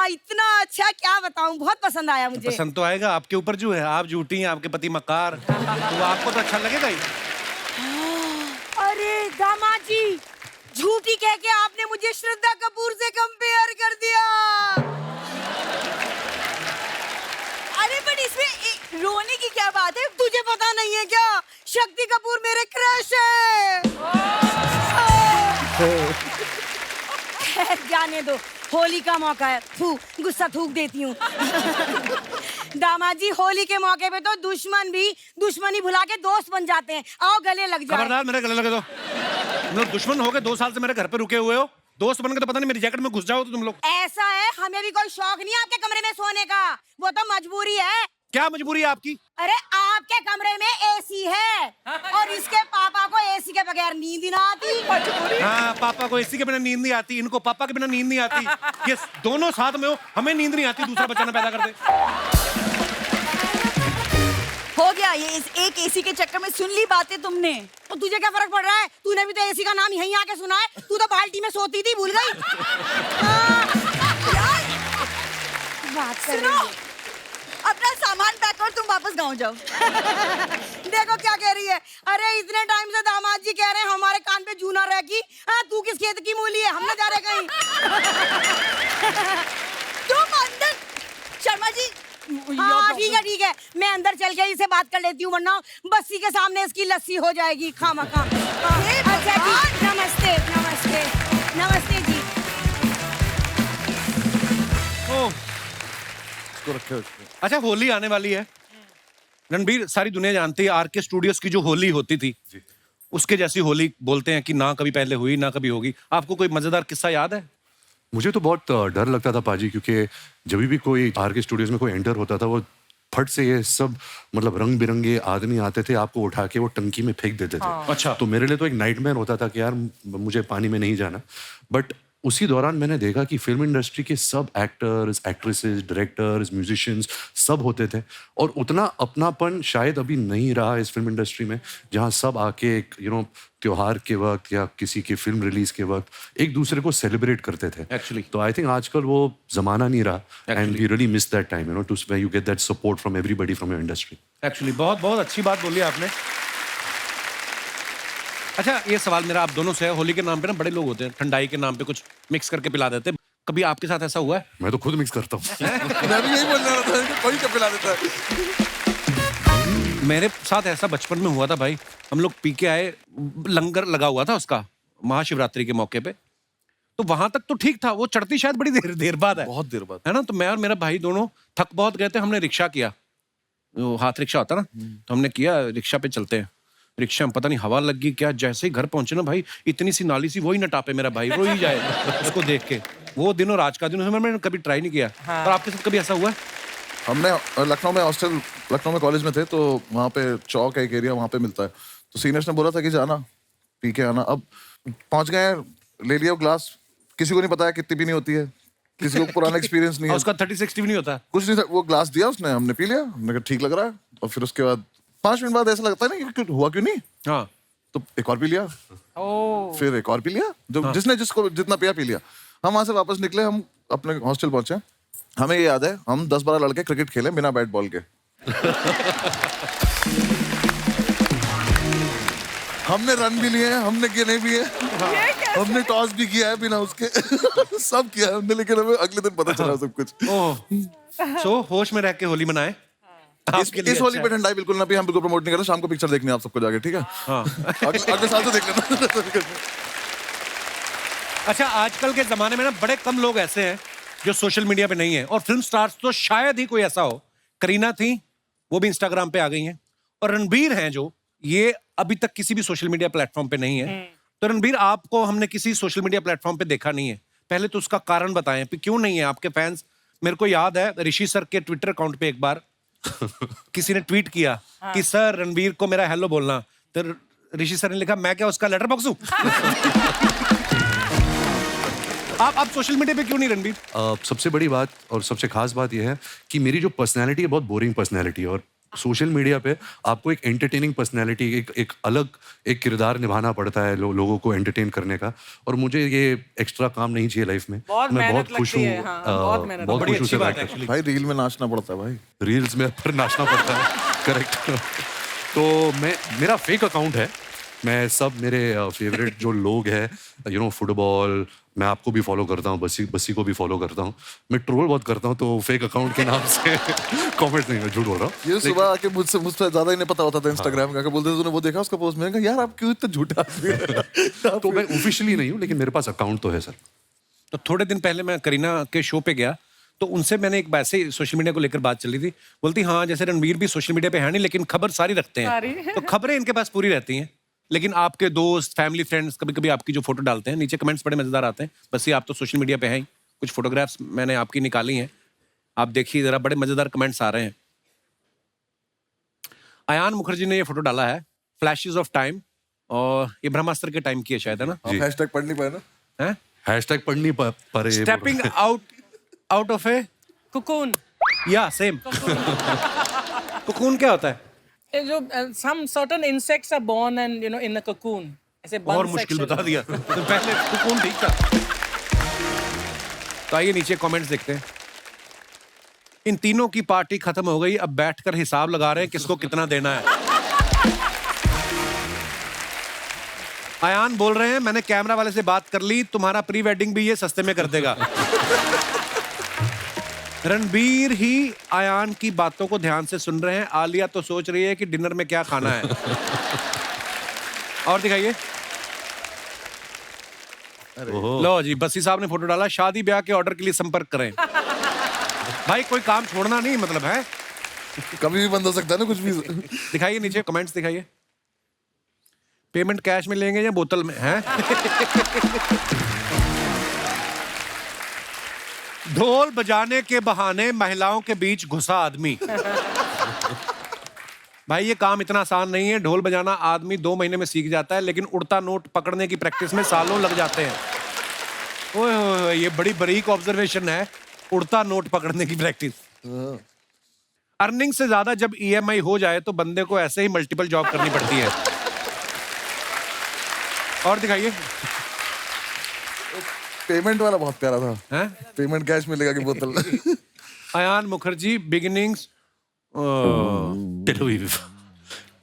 इतना अच्छा, क्या बताऊं, बहुत पसंद आया मुझे। पसंद तो आएगा, आपके ऊपर जो है, आप झूठी हैं, आपके पति मक्कार, तो आपको तो अच्छा लगेगा ही। अरे दामाद जी, झूठी कह के आपने मुझे श्रद्धा कपूर से कंपेयर कर दिया। अरे बट इसमें रोने की क्या बात है? तुझे पता नहीं है क्या, शक्ति कपूर मेरे क्रश है। खैर जाने दो, होली का मौका है, गुस्सा थूक देती हूँ। दामाद जी, होली के मौके पे तो दुश्मन भी दुश्मनी भुला के दोस्त बन जाते हैं। आओ गले लग जाओ। खबरदार मेरे गले लगे तो। तुम लोग दुश्मन हो गए, 2 साल से मेरे घर पे रुके हुए हो, दोस्त बन के तो पता नहीं मेरी जैकेट में घुस जाओ तो तुम लोग। ऐसा है, हमें भी कोई शौक नहीं आपके कमरे में सोने का, वो तो मजबूरी है। क्या मजबूरी है आपकी? अरे आपके कमरे में एसी है और इसके पापा को एसी के बगैर नींद ही ना आती। हाँ, पापा को एसी के बिना नींद नहीं आती, इनको पापा के बिना नींद नहीं आती। ये दोनों साथ में हो, हमें नींद नहीं आती, दूसरा बच्चा ना पैदा कर दे। हो गया, ये इस एक एसी के चक्कर में सुन ली बातें तुमने। तो तुझे क्या फर्क पड़ रहा है? तूने भी तो एसी का नाम यहीं आके सुना है, तू तो बाल्टी में सोती थी, भूल गई? बात कर सुनो, रही है। अपना सामान पैक कर, तुम वापस गाँव जाओ। देखो क्या कह रही है। अरे इतने टाइम से दामाद जी कह रहे हैं हमारे कान पे जूना रह की। तू किस खेत की मूली है, हम ना जा रहे कहीं। तुम अंदर, शर्मा जी। हाँ ठीक है, मैं अंदर चल के इसे बात कर लेती हूँ, वरना बस्सी के सामने इसकी लस्सी हो जाएगी खामखा। अच्छा जी, नमस्ते जी। अच्छा, होली आने वाली है रणबीर, सारी दुनिया जानती है आरके स्टूडियोज की जो होली होती थी, उसके जैसी होली बोलते हैं कि ना कभी पहले हुई ना कभी होगी। आपको कोई मजेदार किस्सा याद है? मुझे तो बहुत डर लगता था पाजी, क्योंकि जब भी कोई आरके स्टूडियोज में कोई एंटर होता था, वो फट से ये सब मतलब रंग बिरंगे आदमी आते थे, आपको उठा के वो टंकी में फेंक देते थे। अच्छा। तो मेरे लिए तो एक नाइटमेयर होता था कि यार मुझे पानी में नहीं जाना। बट उसी दौरान मैंने देखा कि फिल्म इंडस्ट्री के सब एक्टर्स, एक्ट्रेसेस, डायरेक्टर्स, म्यूजिशियंस सब होते थे, और उतना अपनापन शायद अभी नहीं रहा इस फिल्म इंडस्ट्री में, जहाँ सब आके एक त्योहार के वक्त या किसी की फिल्म रिलीज के वक्त एक दूसरे को सेलिब्रेट करते थे। Actually. तो आई थिंक आजकल वो जमाना नहीं रहा, and we really miss that time, to where you get that support from everybody from your industry. Actually बहुत बहुत अच्छी बात बोली आपने। अच्छा ये सवाल मेरा आप दोनों से है, होली के नाम पे ना बड़े लोग होते हैं ठंडाई के नाम पे कुछ मिक्स करके पिला देते हैं, कभी आपके साथ ऐसा हुआ है? मैं तो खुद मिक्स करता हूँ। मैं भी यही बोलने वाला था कि कोई क्या पिला देता है। मेरे साथ ऐसा बचपन में हुआ था भाई, हम लोग पी के आए, लंगर लगा हुआ था उसका महाशिवरात्रि के मौके पे, तो वहां तक तो ठीक था, वो चढ़ती शायद बड़ी देर देर बाद है, बहुत देर बाद। है ना। तो मैं और मेरा भाई दोनों थक बहुत गए थे, हमने रिक्शा किया, वो हाथ रिक्शा होता ना, तो हमने किया रिक्शा पे चलते हैं। रिक्शा में पता नहीं हवा लग गई क्या, जैसे ही घर पहुंचे ना भाई, इतनी सी नाली सी, वही न टापे मेरा भाई, रो ही जाए उसको देख के। वो दिनों राज का दिन, मैंने कभी ट्राई नहीं किया। और आपके साथ कभी ऐसा हुआ है? हमने लखनऊ में हॉस्टल, लखनऊ में कॉलेज में थे, तो वहाँ पे चौक है एक एरिया, वहाँ पे मिलता है, तो सीनियर्स ने बोला था कि जाना पी के आना। अब पहुंच गए, ले लिया ग्लास, किसी को नहीं पता है कितनी पीनी होती है, किसी को पुराना एक्सपीरियंस नहीं है, उसका 30-60 भी नहीं होता। कुछ नहीं था, वो ग्लास दिया उसने, हमने पी लिया, हमने कहा ठीक लग रहा है, और फिर उसके बाद 5 मिनट बाद ऐसा लगता है ना कि हुआ क्यों नहीं, हाँ, तो एक और पी लिया, फिर एक और पी लिया, जो जिसने जिसको जितना पिया पी लिया। हम वहां से वापस निकले, हम अपने हॉस्टल पहुंचे, हमें ये याद है हम 10-12 लड़के क्रिकेट खेले बिना बैट बॉल के। हमने रन भी लिए हैं, हमने गिने भी हैं, हमने टॉस भी किया है बिना उसके। सब किया है हमने, लेकिन हमें अगले दिन पता चला सब कुछ। सो होश में रह के होली मनाए। इस होली पे ठंडाई बिल्कुल ना भी, हम बिल्कुल प्रमोट नहीं कर रहे, शाम को पिक्चर देखने आप सबको जाके, ठीक है? अगले साल तो देख लेना। अच्छा आजकल के जमाने में ना बड़े कम लोग ऐसे हैं जो सोशल मीडिया पे नहीं है, और फिल्म स्टार्स तो शायद ही कोई ऐसा हो। करीना थी, वो भी इंस्टाग्राम पे आ गई हैं, और रणबीर हैं जो, ये अभी तक किसी भी सोशल मीडिया प्लेटफॉर्म पे नहीं है। तो रणबीर, आपको हमने किसी सोशल मीडिया प्लेटफॉर्म पे देखा नहीं है, पहले तो उसका कारण बताएं क्यों नहीं है। आपके फैंस, मेरे को याद है ऋषि सर के ट्विटर अकाउंट पे एक बार किसी ने ट्वीट किया कि सर रणबीर को मेरा हेलो बोलना, तो ऋषि सर ने लिखा मैं क्या उसका लेटर बॉक्स हूं? आप सोशल मीडिया पे क्यों नहीं रणबीर? सबसे बड़ी बात और सबसे खास बात यह है कि मेरी जो पर्सनैलिटी है बहुत बोरिंग पर्सनैलिटी है, और सोशल मीडिया पे आपको एक एंटरटेनिंग पर्सनैलिटी, एक अलग एक किरदार निभाना पड़ता है लोगों को एंटरटेन करने का, और मुझे ये एक्स्ट्रा काम नहीं चाहिए लाइफ में। बहुत मैं मेहनत बहुत खुश लगती हूँ, है, हाँ, बहुत मेहनत। बहुत बड़ी खुश हूँ अच्छी से बात है बैठकर। एक्चुअली। भाई रील में नाचना पड़ता है भाई। रील्स में पर नाचना पड़ता है, करेक्ट। तो मेरा फेक अकाउंट है, मैं सब मेरे फेवरेट जो लोग हैं, फुटबॉल, मैं आपको भी फॉलो करता हूँ, बस्सी को भी फॉलो करता हूँ, मैं ट्रोल बहुत करता हूँ, तो फेक अकाउंट के नाम से कमेंट्स नहीं, मैं झूठ बोल रहा हूँ। ये सुबह आके मुझसे ज्यादा ही नहीं पता होता था इंस्टाग्राम का, बोलते थे तूने वो देखा उसका पोस्ट, मैंने कहा यार आप क्यों इतना झूठा आदमी है? तो मैं ऑफिशियली नहीं हूँ, लेकिन मेरे पास अकाउंट तो है सर। तो थोड़े दिन पहले मैं करीना के शो पे गया, तो उनसे मैंने एक वैसे सोशल मीडिया को लेकर बात चल रही थी, बोलती हाँ जैसे रणबीर भी सोशल मीडिया पे है नहीं, लेकिन खबर सारी रखते हैं, तो खबरें इनके पास पूरी रहती हैं, लेकिन आपके दोस्त, फैमिली, फ्रेंड्स कभी कभी आपकी जो फोटो डालते हैं, नीचे कमेंट्स बड़े मजेदार आते हैं। बस ये आप तो सोशल मीडिया पे हैं ही, कुछ फोटोग्राफ्स मैंने आपकी निकाली हैं, आप देखिए जरा, बड़े मजेदार कमेंट्स आ रहे हैं। अयान मुखर्जी ने ये फोटो डाला है, फ्लैशेस ऑफ टाइम, और ये ब्रह्मास्त्र के टाइम की है शायद, है ना? आप हैशटैग पढ़ नहीं पाए ना? हैं? हैशटैग पढ़ नहीं पा रहे। Stepping out of A cocoon, या सेम। कुकून क्या होता है? जो some certain insects are born and in a cocoon, ऐसे और बंद मुश्किल section बता दिया, तो पहले कुकून ठीक था। तो आइए नीचे कमेंट्स देखते हैं। इन तीनों की पार्टी खत्म हो गई, अब बैठकर हिसाब लगा रहे हैं किसको कितना देना है। अयान बोल रहे हैं मैंने कैमरा वाले से बात कर ली, तुम्हारा प्री वेडिंग भी ये सस्ते में कर देगा। रणबीर ही अयान की बातों को ध्यान से सुन रहे हैं, आलिया तो सोच रही है कि डिनर में क्या खाना है। और दिखाइए। लो जी, बस्सी साहब ने फोटो डाला, शादी ब्याह के ऑर्डर के लिए संपर्क करें। भाई कोई काम छोड़ना नहीं, मतलब है कभी भी बंद हो सकता है ना कुछ भी। दिखाइए नीचे कमेंट्स दिखाइए। पेमेंट कैश में लेंगे या बोतल में है? ढोल बजाने के बहाने महिलाओं के बीच घुसा आदमी। भाई ये काम इतना आसान नहीं है, ढोल बजाना आदमी 2 महीने में सीख जाता है, लेकिन उड़ता नोट पकड़ने की प्रैक्टिस में सालों लग जाते हैं। ओए होए, ये बड़ी बारीक ऑब्जर्वेशन है, उड़ता नोट पकड़ने की प्रैक्टिस। अर्निंग से ज्यादा जब ईएमआई हो जाए तो बंदे को ऐसे ही मल्टीपल जॉब करनी पड़ती है। और दिखाइए। पेमेंट वाला बहुत प्यारा था। हैं? पेमेंट कैश मिलेगा कि बोतल? Ayan Mukherjee beginnings Tel Aviv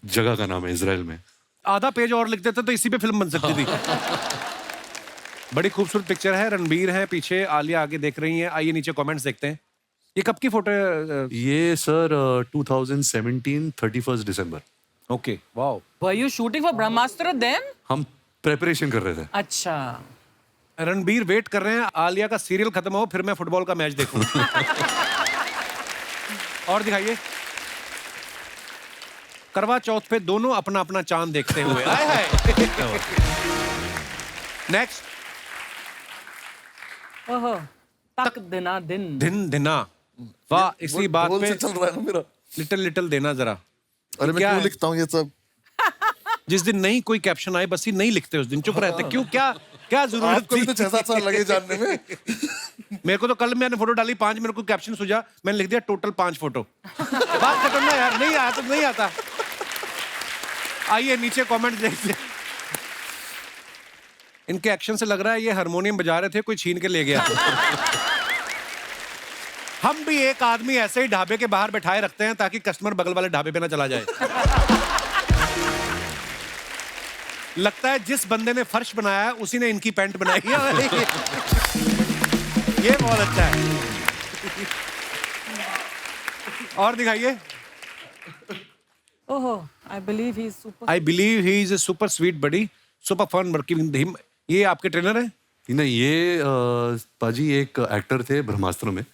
जगह का नाम है इजराइल में। आधा पेज और लिख देते तो इसी पे फिल्म बन सकती थी। बड़ी खूबसूरत पिक्चर है, रणबीर है पीछे, आलिया आगे देख रही है। आइए नीचे कमेंट्स देखते हैं। ये कब की फोटो है? ये sir 2017 31 December. Okay, wow. Were you shooting for Brahmastra then? हम प्रेपरेशन कर रहे थे। अच्छा। रणबीर वेट कर रहे हैं आलिया का सीरियल खत्म हो फिर मैं फुटबॉल का मैच देखूं। और दिखाइए। करवा चौथ पे दोनों अपना अपना चांद देखते हुए आए हैं। नेक्स्ट। ओहो, तक दिना दिन। दिन दिना, वाह। इसी बात ढोल पे से चल रहा है ना मेरा। लिटिल लिटिल देना जरा। अरे मैं क्या क्यों है? लिखता हूँ ये सब? जिस दिन नहीं कोई कैप्शन आए बस ही नहीं लिखते, उस दिन चुप रहते। क्यों, क्या क्या जरूरत आपको भी थी? तो 6-7 साल लगे जानने में। मेरे को तो कल मैंने फोटो डाली 5, मेरे को कैप्शन सूझा, मैंने लिख दिया टोटल 5 फोटो। बात खत्म ना यार, नहीं आया तो नहीं आता। आइए नीचे कमेंट देखते हैं। इनके एक्शन से लग रहा है ये हारमोनियम बजा रहे थे, कोई छीन के ले गया। हम भी एक आदमी ऐसे ही ढाबे के बाहर बैठाए रखते हैं ताकि कस्टमर बगल वाले ढाबे पे ना चला जाए। लगता है जिस बंदे ने फर्श बनाया है उसी ने इनकी पैंट बनाई है। ये बहुत अच्छा है। और दिखाइए। ओहो, I believe he's super. I believe he is a super sweet buddy, super fun working him. ये आपके ट्रेनर है? नहीं, ये पाजी एक एक्टर थे ब्रह्मास्त्र में।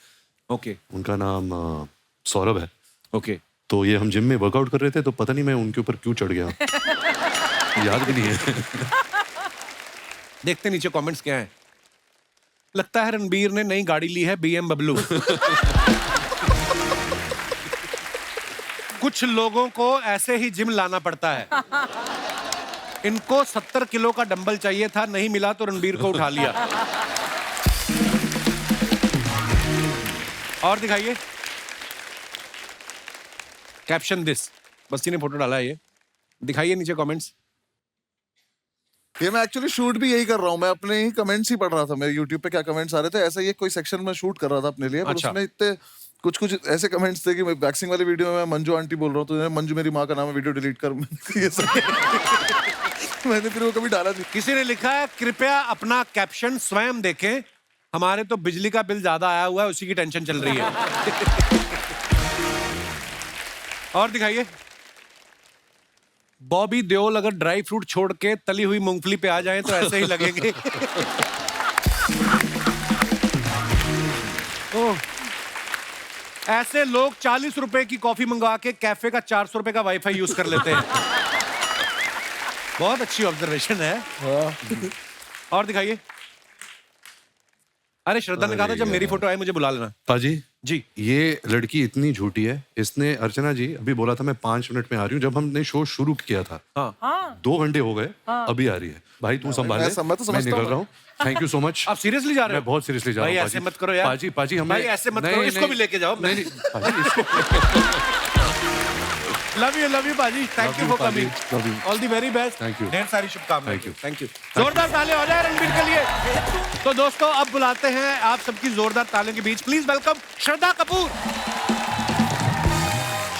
ओके उनका नाम सौरभ है। ओके। तो ये हम जिम में वर्कआउट कर रहे थे तो पता नहीं मैं उनके ऊपर क्यों चढ़ गया। याद भी नहीं है। देखते नीचे कमेंट्स क्या है। लगता है रणबीर ने नई गाड़ी ली है, BMW। कुछ लोगों को ऐसे ही जिम लाना पड़ता है। इनको 70 किलो का डंबल चाहिए था, नहीं मिला तो रणबीर को उठा लिया। और दिखाइए। कैप्शन दिस, बस्ती ने फोटो डाला है ये। दिखाइए नीचे कमेंट्स। ये मैं एक्चुअली शूट भी यही कर रहा हूँ। मैं अपने ही कमेंट्स ही पढ़ रहा था, मेरे यूट्यूब पे क्या कमेंट्स आ रहे थे, ऐसा ही कोई सेक्शन में शूट कर रहा था अपने लिए। पर अच्छा। उसमें इतने कुछ ऐसे कमेंट्स थे कि मैं वैक्सिंग वाली वीडियो में मैं मंजू आंटी बोल रहा हूँ तो मंजू मेरी माँ का नाम है, वीडियो डिलीट कर। ये सब मैंने फिर वो कभी डाला नहीं। किसी ने लिखा है कृपया अपना कैप्शन स्वयं देखें, हमारे तो बिजली का बिल ज्यादा आया हुआ है, उसी की टेंशन चल रही है। और दिखाइए। बॉबी देओल अगर ड्राई फ्रूट छोड़ के तली हुई मूंगफली पे आ जाएं तो ऐसे ही लगेंगे। ओह, ऐसे लोग 40 रुपए की कॉफी मंगवा के कैफे का 400 रुपए का वाईफाई यूज कर लेते हैं। बहुत अच्छी ऑब्जर्वेशन है। और दिखाइए। अरे श्रद्धा ने कहा था जब मेरी फोटो आए मुझे बुला लेना। पाजी जी। ये लड़की इतनी झूठी है। इसने अर्चना जी अभी बोला था मैं 5 मिनट में आ रही हूँ। जब हमने शो शुरू किया था हाँ। 2 घंटे हो गए, अभी आ रही है। भाई तू संभाल ले, मैं तो मैं समझता निकल हूँ। रहा हूँ। Thank you so much. आप सीरियसली जा रहे हो? मैं बहुत सीरियसली जा रहा भाई हूँ। ऐसे मत करो यार। पाजी हमें भाई ऐसे मत करो, इसको भी लेके जाओ। नहीं नहीं पाजी, इसको लव यू बाजी, थैंक यू फॉर पाजी, coming, love you. All the very best. Thank you. ढेर सारी शुभकामनाएं। Thank you. Thank you. जोरदार ताली हो जाए रणबीर के लिए। तो दोस्तों अब बुलाते हैं आप सबकी जोरदार तालियों के बीच, प्लीज वेलकम श्रद्धा कपूर।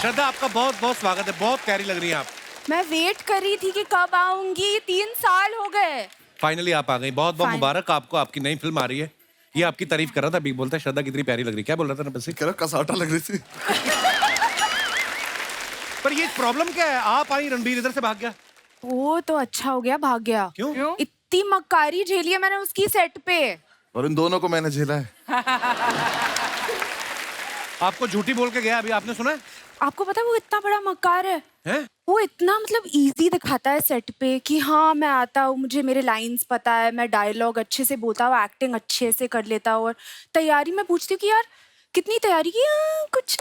श्रद्धा आपका बहुत बहुत स्वागत है, बहुत प्यारी लग रही हैं आप। मैं वेट कर रही थी कि कब आऊंगी, 3 साल हो गए। फाइनली आप आ गई, बहुत बहुत Fine. मुबारक आपको, आपकी नई फिल्म आ रही है। ये आपकी तारीफ कर रहा था, बिग बोलता है श्रद्धा कितनी प्यारी लग रही है। क्या बोल रहा था ना बस? कह रहा कसाटा लग रही थी। पर ये प्रॉब्लम क्या है, आप आई रणबीर इधर से भाग गया। वो तो अच्छा हो गया, भाग गया। क्यों? इतनी मक्कारी झेली है मैंने उसकी सेट पे। और इन दोनों को मैंने झेला है। आपको झूठी बोल के गया, अभी आपने सुना है? आपको पता है वो इतना बड़ा मक्कार है। हैं? वो इतना मतलब इजी दिखाता है सेट पे कि हाँ मैं आता हूँ, मुझे मेरे लाइंस पता है, मैं डायलॉग अच्छे से बोलता हूँ, एक्टिंग अच्छे से कर लेता हूँ। और तैयारी में पूछती हूँ कि यार कितनी तैयारी की? कुछ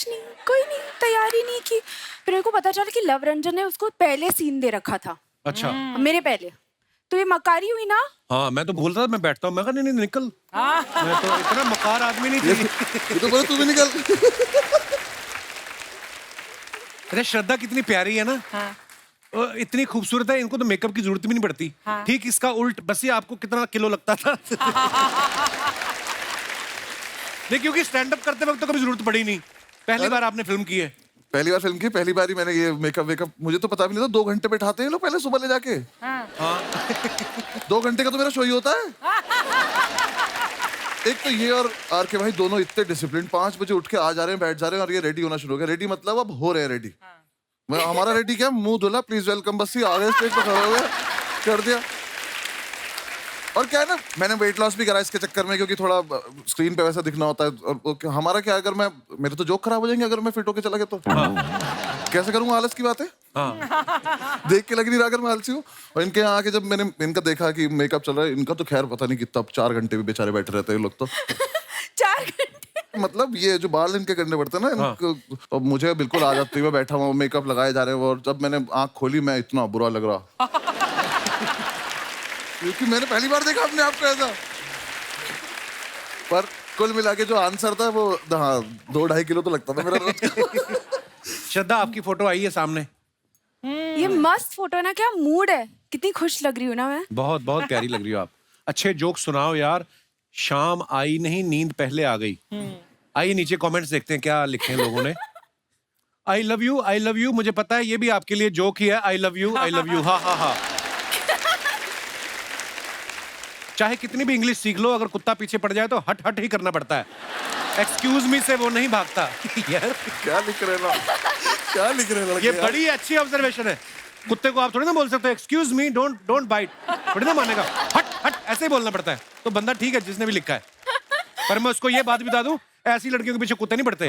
नहीं, कोई नहीं, तैयारी नहीं की। फिर मेरे को पता चला कि लव रंजन ने उसको पहले सीन दे रखा था। अच्छा। मेरे पहले। तो ये मक्कारी हुई ना। हाँ मैं तो बोल रहा था, मैं बैठता हूँ, मैं कहा नहीं निकल। मैं तो इतना मकार आदमी नहीं थी। ये तो बोले तू भी निकल। अरे श्रद्धा कितनी प्यारी है ना। इतनी खूबसूरत है, इनको तो मेकअप की जरूरत भी नहीं पड़ती। ठीक इसका उल्ट, बस ये आपको कितना किलो लगता था। नहीं क्योंकि स्टैंड अप करते वक्त तो कभी जरूरत पड़ी नहीं, पहली बार आपने फिल्म की है। पहली बार फिल्म की, पहली बार ही मैंने ये मेकअप वेकअप, मुझे तो पता भी नहीं था 2 घंटे बैठाते हैं लोग पहले सुबह ले जाके। 2 घंटे का तो मेरा शो ही होता है। एक तो ये और आर के भाई दोनों इतने डिसिप्लिन, 5 बजे उठ के आ जा रहे हैं, बैठ जा रहे हैं और ये रेडी होना शुरू हो गया। रेडी मतलब अब हो रहे हैं रेडी। मैं हमारा रेडी क्या, मुंह धुला, प्लीज वेलकम, बस ही आ गए, स्टेज पे खड़े हो गए, कर दिया। और क्या है ना, मैंने वेट लॉस भी करा इसके चक्कर में, क्योंकि थोड़ा स्क्रीन पे वैसा दिखना होता है। और हमारा क्या, अगर मैं, मेरे तो जोक खराब हो जाएंगे अगर मैं फिट होके चला गया तो। कैसे करूंगा, आलस की बात है। देख के लग नहीं रहा अगर मैं आलसी हूँ। और इनके यहाँ आके जब मैंने इनका देखा कि मेकअप चल रहा है, इनका तो खैर पता नहीं कितना, 4 घंटे भी बेचारे बैठे रहते हैं लोग तो। 4 घंटे मतलब ये जो बाल इनके करने पड़ते हैं ना, तो मुझे बिल्कुल आ जाती है, मैं बैठा हुआ मेकअप लगाए जा रहे हैं। और जब मैंने आंख खोली, मैं इतना बुरा लग रहा, क्योंकि मैंने पहली बार देखा अपने आप को ऐसा। पर कुल मिला के जो आंसर था वो, हाँ, 2-2.5 किलो तो लगता था मेरा रोज का। श्रद्धा, आपकी फोटो आई है सामने। ये मस्त फोटो है ना, क्या मूड है, कितनी खुश लग रही हूँ ना मैं। बहुत बहुत प्यारी लग रही हो आप। अच्छे जोक सुनाओ यार। शाम आई नहीं, नींद पहले आ गई। आइए नीचे कमेंट्स देखते हैं क्या लिखे हैं लोगों ने। I love you, I love you. मुझे पता है ये भी आपके लिए जोक ही है। I love you, I love you. हा हा हा। चाहे कितनी भी इंग्लिश सीख लो, अगर कुत्ता पीछे पड़ जाए तो हट हट ही करना पड़ता है। एक्सक्यूज मी से वो नहीं भागता। यार क्या लिख रहे ना, क्या लिख रहे लड़के ये यार? बड़ी अच्छी ऑब्जर्वेशन है। कुत्ते को आप थोड़ी ना बोल सकते हो एक्सक्यूज मी, डोंट बाइट, थोड़ी ना मानेगा। हट हट ऐसे ही बोलना पड़ता है। तो बंदा ठीक है जिसने भी लिखा है। पर मैं उसको ये बात बता दूं, ऐसी लड़कियों के पीछे कुत्ते नहीं पड़ते।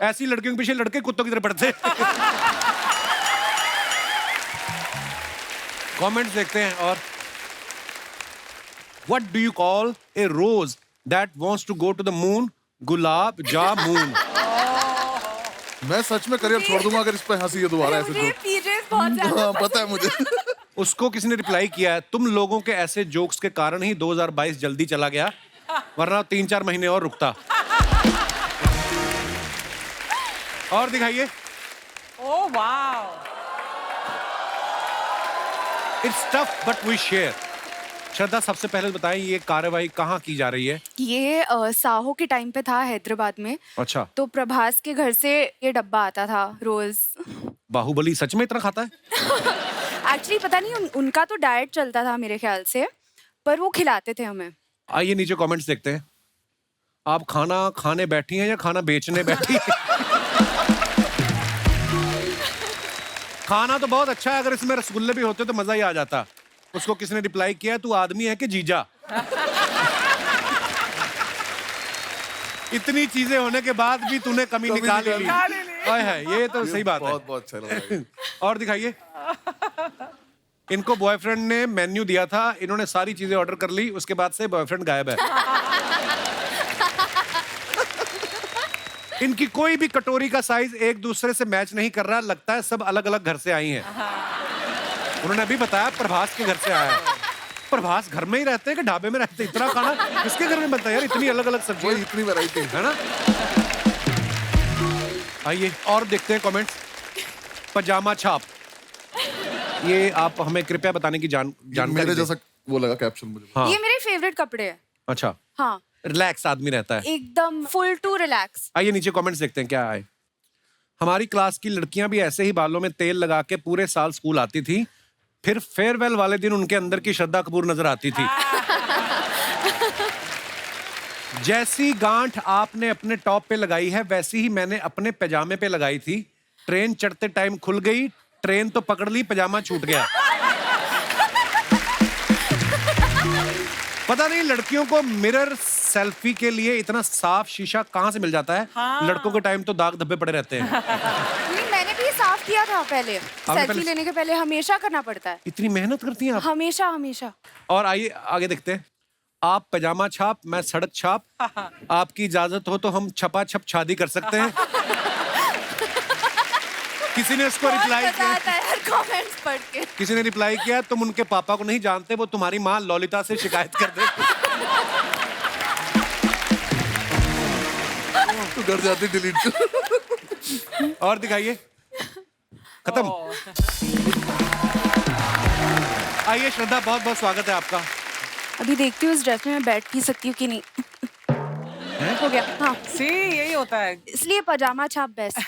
ऐसी लड़कियों के पीछे लड़के कुत्तों की तरह पड़ते। कमेंट्स देखते हैं। और What do you call a rose that wants to go to the moon? Gulab jamun. मैं सच में करियर छोड़ दूंगा अगर इस पे हंसी है दोबारा ऐसे मुझे तो। पीजेस बहुत ज्यादा हाँ, पता है मुझे। उसको किसी ने रिप्लाई किया है, तुम लोगों के ऐसे जोक्स के कारण ही 2022 जल्दी चला गया, वरना 3-4 महीने और रुकता। और दिखाइए। Oh wow. It's tough but we share। श्रद्धा, सबसे पहले बताएं ये कार्रवाई कहाँ की जा रही है? ये साहो के टाइम पे था हैदराबाद में। अच्छा। तो प्रभास के घर से ये डब्बा आता था रोज। बाहुबली सच में इतना खाता है? एक्चुअली पता नहीं उनका तो डाइट चलता था मेरे ख्याल से, पर वो खिलाते थे हमें। आइए नीचे कमेंट्स देखते हैं। आप खाना खाने बैठी हैं या खाना बेचने बैठी हैं? खाना तो बहुत अच्छा है, अगर इसमें रसगुल्ले भी होते तो मजा ही आ जाता। उसको किसने रिप्लाई किया, तू आदमी है कि जीजा? इतनी चीजें होने के बाद भी तूने कमी निकाल ही ली। हाय हाय, ये तो सही बात है। बहुत बहुत अच्छा लगा। और दिखाइए। इनको बॉयफ्रेंड ने मेन्यू दिया था, इन्होंने सारी चीजें ऑर्डर कर ली, उसके बाद से बॉयफ्रेंड गायब है। इनकी कोई भी कटोरी का साइज एक दूसरे से मैच नहीं कर रहा, लगता है सब अलग अलग घर से आई हैं। उन्होंने अभी बताया प्रभास के घर से आया है। प्रभास घर में ही रहते हैं कि ढाबे में रहते हैं? इतना खाना किसके घर में बनता है यार, इतनी अलग अलग सब्जियां, इतनी वैरायटी है ना। आइए और देखते हैं कमेंट्स। पजामा छाप, ये आप हमें कृपया बताने की जानकारी मेरे दें। जैसा वो लगा कैप्शन मुझे। हाँ। ये मेरे फेवरेट कपड़े हैं। अच्छा। हाँ, रिलैक्स आदमी रहता है एकदम फुल टू रिलैक्स। आइए नीचे कमेंट्स देखते हैं क्या आए। हमारी क्लास की लड़कियां भी ऐसे ही बालों में तेल लगा के पूरे साल स्कूल आती थी, फिर फेयरवेल वाले दिन उनके अंदर की श्रद्धा कपूर नजर आती थी। जैसी गांठ आपने अपने टॉप पे लगाई है, वैसी ही मैंने अपने पैजामे पे लगाई थी। ट्रेन चढ़ते टाइम खुल गई, ट्रेन तो पकड़ ली, पैजामा छूट गया। पता नहीं लड़कियों को मिरर सेल्फी के लिए इतना साफ शीशा कहाँ से मिल जाता है। हाँ। लड़कों के टाइम तो दाग धब्बे पड़े रहते हैं। नहीं, मैंने भी ये साफ किया था पहले। सेल्फी पहले- लेने के पहले हमेशा करना पड़ता है। इतनी मेहनत करती हैं आप। हमेशा हमेशा। और आइए आगे देखते हैं। आप पैजामा छाप, मैं सड़क छाप। आपकी इजाजत हो तो हम छपा छप शादी कर सकते हैं। किसी ने इसको रिप्लाई बहुत मजा किया, आता है यार कमेंट्स पढ़ के। किसी ने रिप्लाई किया, तुम उनके पापा को नहीं जानते, वो तुम्हारी माँ ललिता से शिकायत कर दे। तो घर जाती डिलीट कर। और दिखाइए। खत्म। आइए श्रद्धा, बहुत बहुत स्वागत है आपका। अभी देखती हूँ इस ड्रेस में मैं बैठ भी सकती हूँ कि नहीं। हो गया हाँ सी यही होता है। इसलिए पजामा छाप बेस्ट।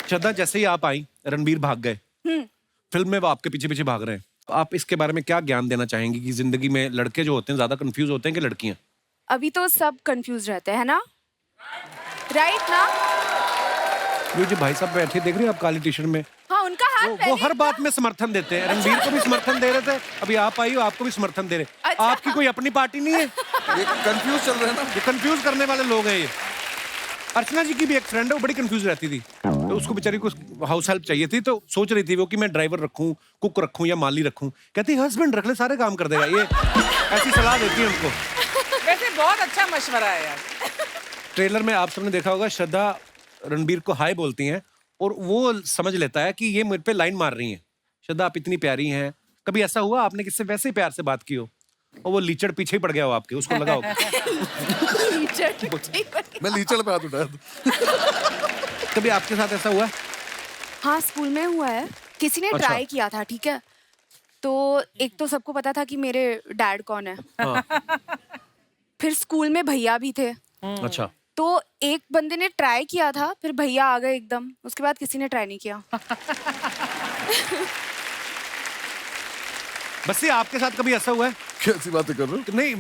श्रद्धा, जैसे ही आप आई रणबीर भाग गए, फिल्म में वो आपके पीछे पीछे भाग रहे हैं। आप इसके बारे में क्या ज्ञान देना चाहेंगी कि जिंदगी में लड़के जो होते हैं ज्यादा कंफ्यूज होते हैं कि लड़कियां? अभी तो सब कंफ्यूज रहते हैं ना, राइट ना? ये जो भाई साहब बैठे देख रहे हैं आप काली टी शर्ट में, हाँ उनका हाथ वो पहले हर बात में समर्थन देते हैं। रणबीर को भी समर्थन दे रहे थे, अभी आप आई हो आपको भी समर्थन दे रहे। अच्छा। आपकी कोई अपनी पार्टी नहीं है? ये कंफ्यूज चल रहे हैं ना। ये कंफ्यूज करने वाले लोग हैं ये। अर्चना जी की भी एक फ्रेंड है, वो बड़ी कंफ्यूज रहती थी, तो उसको बेचारी को हाउस हेल्प चाहिए थी, तो सोच रही थी वो कि मैं ड्राइवर रखूं, कुक रखूं या माली रखूं। कहती हस्बैंड रख ले, सारे काम कर देगा। ये ऐसी सलाह देती है उनको। वैसे बहुत अच्छा मशवरा है यार। ट्रेलर में आप सबने देखा होगा, श्रद्धा रणबीर को हाय बोलती हैं और वो समझ लेता है कि ये मुझ पे लाइन मार रही हैं। श्रद्धा आप इतनी प्यारी हैं। कभी ऐसा हुआ आपने किससे वैसे ही प्यार से बात की हो और वो लीचड़ पीछे ही पड़ गया हो आपके, उसको लगा हो? मैं लीचड़ पे हाथ उठाया था। कभी आपके साथ ऐसा हुआ? हाँ स्कूल में हुआ है, किसी ने अच्छा। ट्राई किया था, ठीक है? तो एक तो सबको पता था कि मेरे डैड कौन है, हाँ। फिर स्कूल में भैया भी थे, अच्छा। तो एक बंदे ने ट्राई किया था, फिर भैया आ गए एकदम, उसके बाद किसी ने ट्राई नहीं किया। बस ये आपके साथ कभी ऐसा हुआ है? कैसी बातें कर रहे हो? नहीं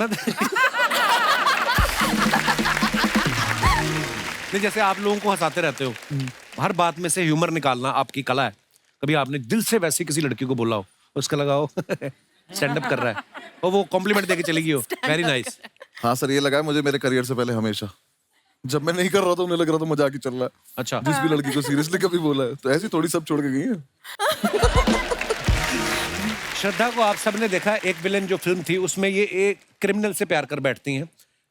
नहीं, जैसे आप लोगों को हंसाते रहते हो, हर बात में से ह्यूमर निकालना आपकी कला है। कभी आपने दिल से वैसी किसी लड़की को बोला हो, उसका लगा हो स्टैंड अप कर रहा है और वो कॉम्प्लीमेंट देके चली गई हो, वेरी नाइस? हाँ सर, ये लगा है मुझे मेरे करियर से पहले हमेशा। जब मैं नहीं कर रहा था उन्हें लग रहा था मजाक ही चल रहा है। अच्छा। जिस भी लड़की को सीरियसली कभी बोला है तो ऐसी थोड़ी सब छोड़ के गई है। श्रद्धा को आप सबने देखा, एक विलेन जो फिल्म थी उसमें ये एक क्रिमिनल से प्यार कर बैठती हैं।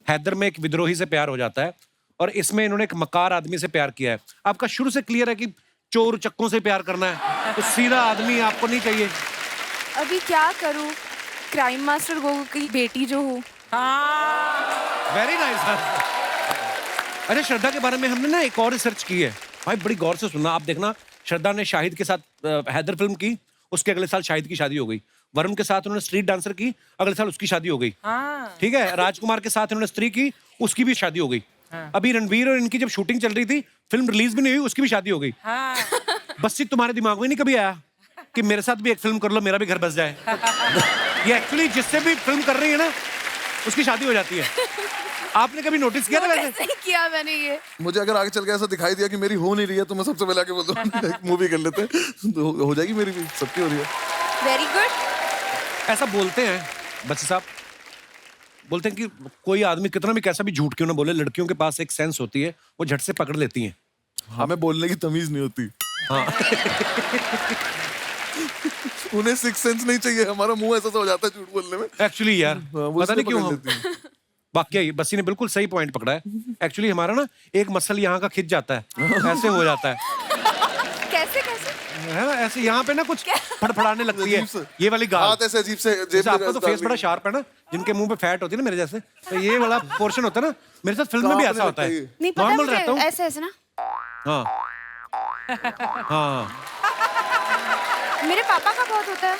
हैदर में एक विद्रोही से प्यार हो जाता है और इसमें इन्होंने एक मकार आदमी से प्यार किया है। आपका शुरू से क्लियर है कि चोर चक्कों से प्यार करना है, तो सीधा आदमी आपको नहीं चाहिए? अभी क्या करूँ, क्राइम मास्टर गोगो की बेटी जो हूँ। Very nice. अरे श्रद्धा के बारे में हमने ना एक और रिसर्च की है भाई, बड़ी गौर से सुनना। आप देखना, श्रद्धा ने शाहिद के साथ हैदर फिल्म की, उसके अगले साल शाहिद की शादी हो गई। वरुण के साथ उन्होंने स्ट्रीट डांसर की, अगले साल उसकी शादी हो गई। ठीक है। राजकुमार के साथ उन्होंने स्त्री की, उसकी भी शादी हो गई। अभी रणबीर और इनकी जब शूटिंग चल रही थी, फिल्म रिलीज भी नहीं हुई, उसकी भी शादी हो गई। बस ये तुम्हारे दिमाग में नहीं कभी आया कि मेरे साथ भी एक फिल्म कर लो, मेरा भी घर बस जाए? ये एक्चुअली जिससे भी फिल्म कर रही है ना, उसकी शादी हो जाती है। आपने कभी नोटिस किया था वैसे? नहीं किया मैंने ये। मुझे अगर आगे चल के ऐसा दिखाई दिया कि मेरी हो नहीं रही है तो मैं सबसे पहले आके बोल दूं मूवी कर लेते हैं, तो हो जाएगी मेरी भी, सबकी हो रही है। Very good. ऐसा बोलते हैं बच्चे साहब, बोलते हैं कि कोई आदमी कितना भी कैसा भी झूठ क्यों ना बोले, लड़कियों के पास एक सेंस होती है, वो झट से पकड़ लेती हैं। हमें बोलने की तमीज नहीं होती। हाँ। उन्हें सिक्स सेंस नहीं चाहिए, हमारा मुंह ऐसा हो जाता है झूठ बोलने में। एक्चुअली यार वो पता नहीं इसलिए क्यों पकड़ लेती हैं। वाकई बस्सी ने बिल्कुल सही पॉइंट पकड़ा है। एक्चुअली हमारा ना एक मसल यहाँ का खिंच जाता है, ऐसे हो जाता है, कैसे कैसे? है ना? ऐसे यहाँ पे ना कुछ फड़फड़ाने लगती है, अजीब से। ये वाली गाल। हाथ ऐसे अजीब से जेब जैसे में आपका तो डाल फेस बड़ा देंगे। शार्प है ना, जिनके मुंह पे फैट होती है ना मेरे जैसे, तो ये वाला पोर्शन होता है ना, मेरे साथ फिल्म में भी ऐसा होता है। नहीं पता नॉर्मल रहता मुझे, हूँ। ऐसे ऐसे ना। हाँ हाँ। मेरे पापा का बहुत होता है।